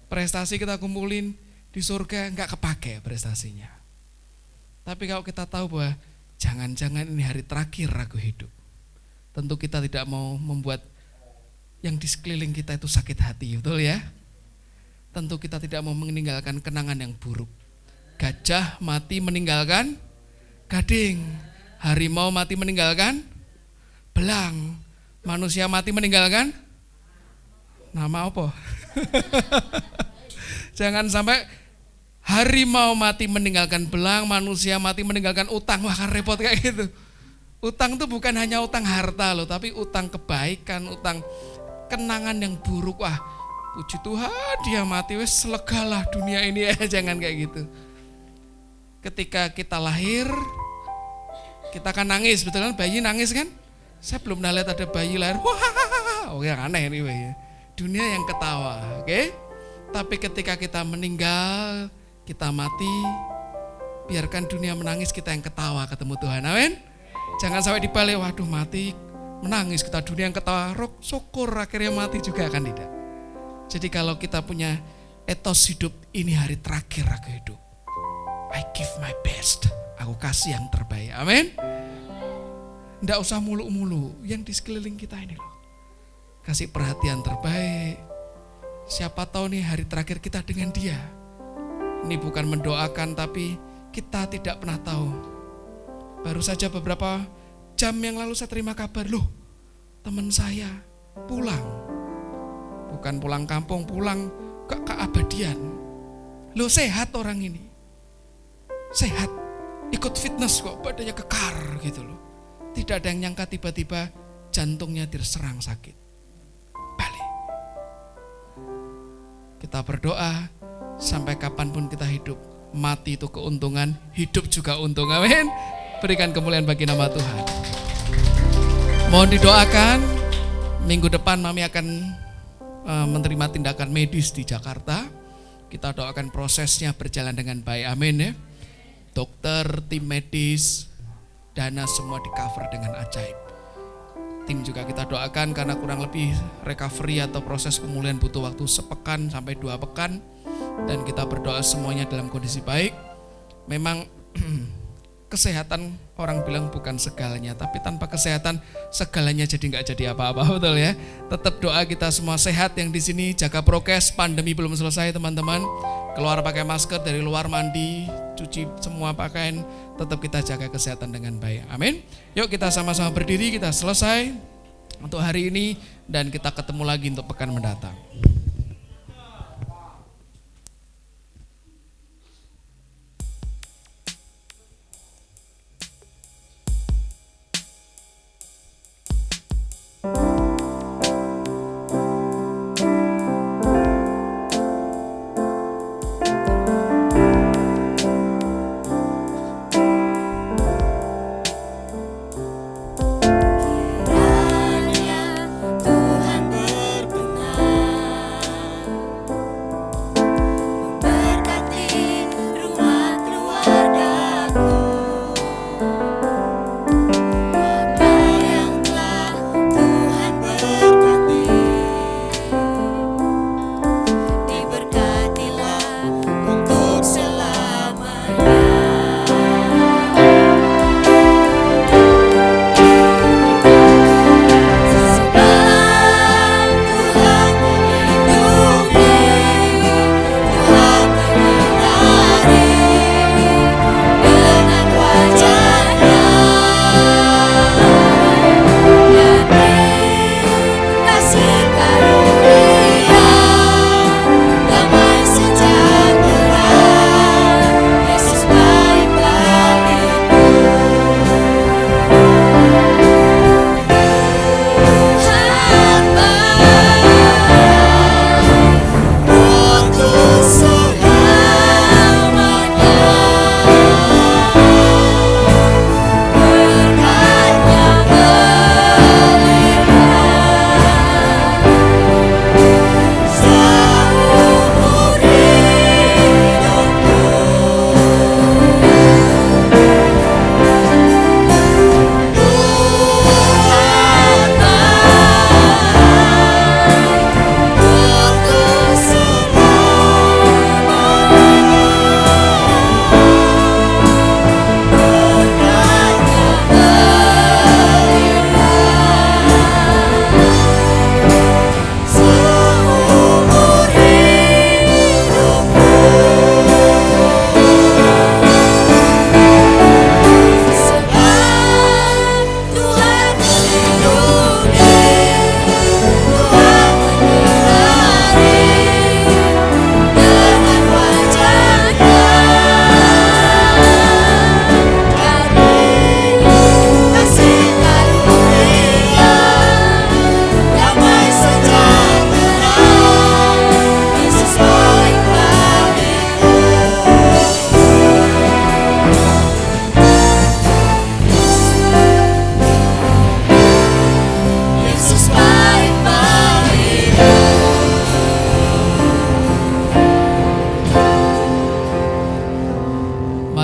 Prestasi kita kumpulin di surga gak kepake prestasinya. Tapi kalau kita tahu bahwa jangan-jangan ini hari terakhir aku hidup, tentu kita tidak mau membuat yang di sekeliling kita itu sakit hati, betul ya? Tentu kita tidak mau meninggalkan kenangan yang buruk. Gajah mati meninggalkan gading, harimau mati meninggalkan belang, manusia mati meninggalkan nama apa? Jangan sampai harimau mati meninggalkan belang, manusia mati meninggalkan utang. Wah kan repot kayak gitu. Utang itu bukan hanya utang harta loh, tapi utang kebaikan, utang kenangan yang buruk. Wah puji Tuhan dia mati, wes legalah dunia ini ya. Jangan kayak gitu. Ketika kita lahir, kita akan nangis, betul kan? Bayi nangis kan? Saya belum pernah lihat ada bayi lahir, wah, oh yang aneh ini bayi. Dunia yang ketawa, oke? Tapi ketika kita meninggal, kita mati, biarkan dunia menangis, kita yang ketawa ketemu Tuhan, amin? Jangan sampai dibalik, waduh mati, menangis, kita dunia yang ketawa, rok syukur akhirnya mati juga, kan tidak. Jadi kalau kita punya etos hidup, ini hari terakhir aku hidup, I give my best, aku kasih yang terbaik, amin? Nggak usah mulu-mulu, yang di sekeliling kita ini loh, kasih perhatian terbaik. Siapa tahu nih hari terakhir kita dengan dia. Ini bukan mendoakan, tapi kita tidak pernah tahu. Baru saja beberapa jam yang lalu saya terima kabar, loh teman saya pulang. Bukan pulang kampung, pulang ke keabadian. Loh sehat orang ini. Sehat, ikut fitness kok, badannya kekar gitu loh. Tidak ada yang nyangka tiba-tiba jantungnya diserang sakit. Balik. Kita berdoa sampai kapanpun kita hidup. Mati itu keuntungan, hidup juga untung. Amin. Berikan kemuliaan bagi nama Tuhan. Mohon didoakan, minggu depan Mami akan menerima tindakan medis di Jakarta. Kita doakan prosesnya berjalan dengan baik. Amin ya. Dokter, tim medis, dana semua di cover dengan ajaib. Tim juga kita doakan karena kurang lebih recovery atau proses pemulihan butuh waktu sepekan sampai 2 pekan. Dan kita berdoa semuanya dalam kondisi baik. Memang kesehatan orang bilang bukan segalanya, tapi tanpa kesehatan segalanya jadi nggak jadi apa-apa, betul ya. Tetap doa kita semua sehat yang di sini, jaga prokes, pandemi belum selesai teman-teman. Keluar pakai masker, dari luar mandi, cuci semua pakaian, tetap kita jaga kesehatan dengan baik. Amin. Yuk kita sama-sama berdiri, kita selesai untuk hari ini dan kita ketemu lagi untuk pekan mendatang.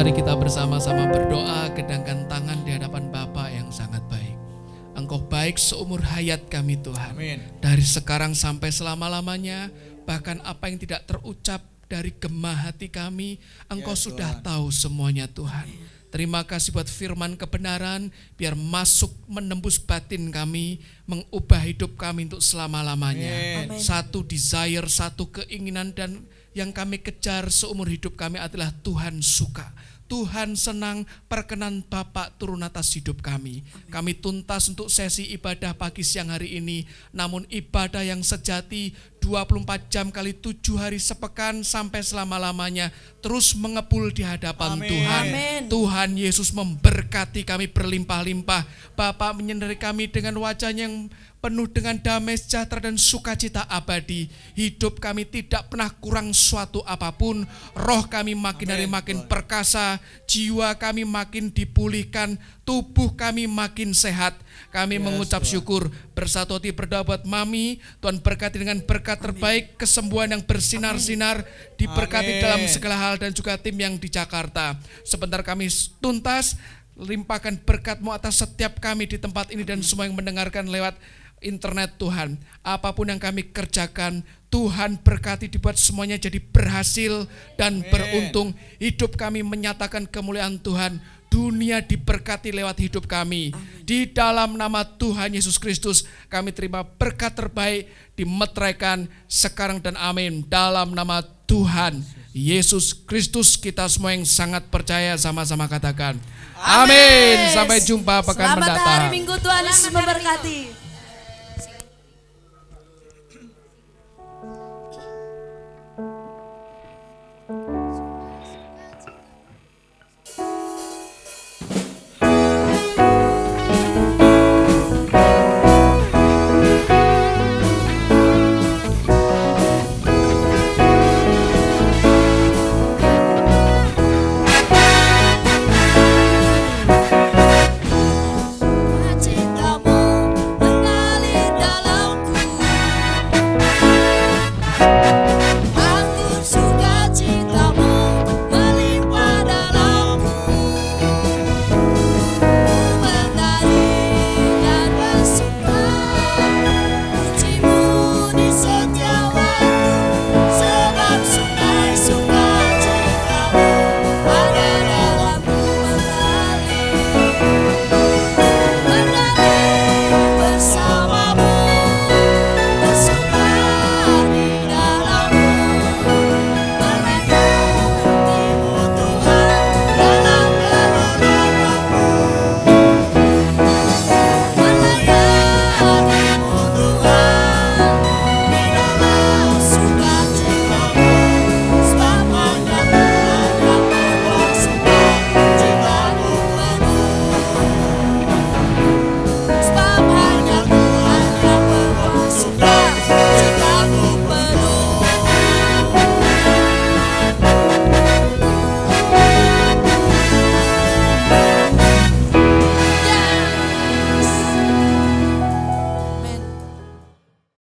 Mari kita bersama-sama berdoa, kedangkan tangan di hadapan Bapa yang sangat baik. Engkau baik seumur hayat kami Tuhan. Amin. Dari sekarang sampai selama-lamanya, bahkan apa yang tidak terucap dari gemah hati kami, Engkau Ya, sudah Tuhan. tahu semuanya Tuhan. Terima kasih buat firman kebenaran, biar masuk menembus batin kami, mengubah hidup kami untuk selama-lamanya. Amin. Satu desire, satu keinginan dan yang kami kejar seumur hidup kami adalah Tuhan suka. Tuhan senang, perkenan Bapak turun atas hidup kami. Kami tuntas untuk sesi ibadah pagi siang hari ini, namun ibadah yang sejati 24 jam kali 7 hari sepekan sampai selama-lamanya terus mengepul di hadapan Amin. Tuhan. Amin. Tuhan Yesus memberkati kami berlimpah-limpah. Bapak menyinari kami dengan wajah-Nya yang penuh dengan damai sejahtera dan sukacita abadi. Hidup kami tidak pernah kurang suatu apapun. Roh kami makin hari makin perkasa, jiwa kami makin dipulihkan, tubuh kami makin sehat. Kami mengucap syukur, bersatu hati berdoa buat Mami. Tuhan berkati dengan berkat terbaik, kesembuhan yang bersinar-sinar, diberkati dalam segala hal, dan juga tim yang di Jakarta. Sebentar kami tuntas, limpahkan berkat-Mu atas setiap kami di tempat ini dan semua yang mendengarkan lewat internet Tuhan. Apapun yang kami kerjakan, Tuhan berkati, dibuat semuanya jadi berhasil dan beruntung. Hidup kami menyatakan kemuliaan Tuhan. dunia diberkati lewat hidup kami. Di dalam nama Tuhan Yesus Kristus kami terima berkat terbaik dimeteraikan sekarang dan amin. Dalam nama Tuhan Yesus Kristus kita semua yang sangat percaya sama-sama katakan amin. Sampai jumpa pekan Selamat mendatang. hari Minggu, Tuhan Yesus memberkati.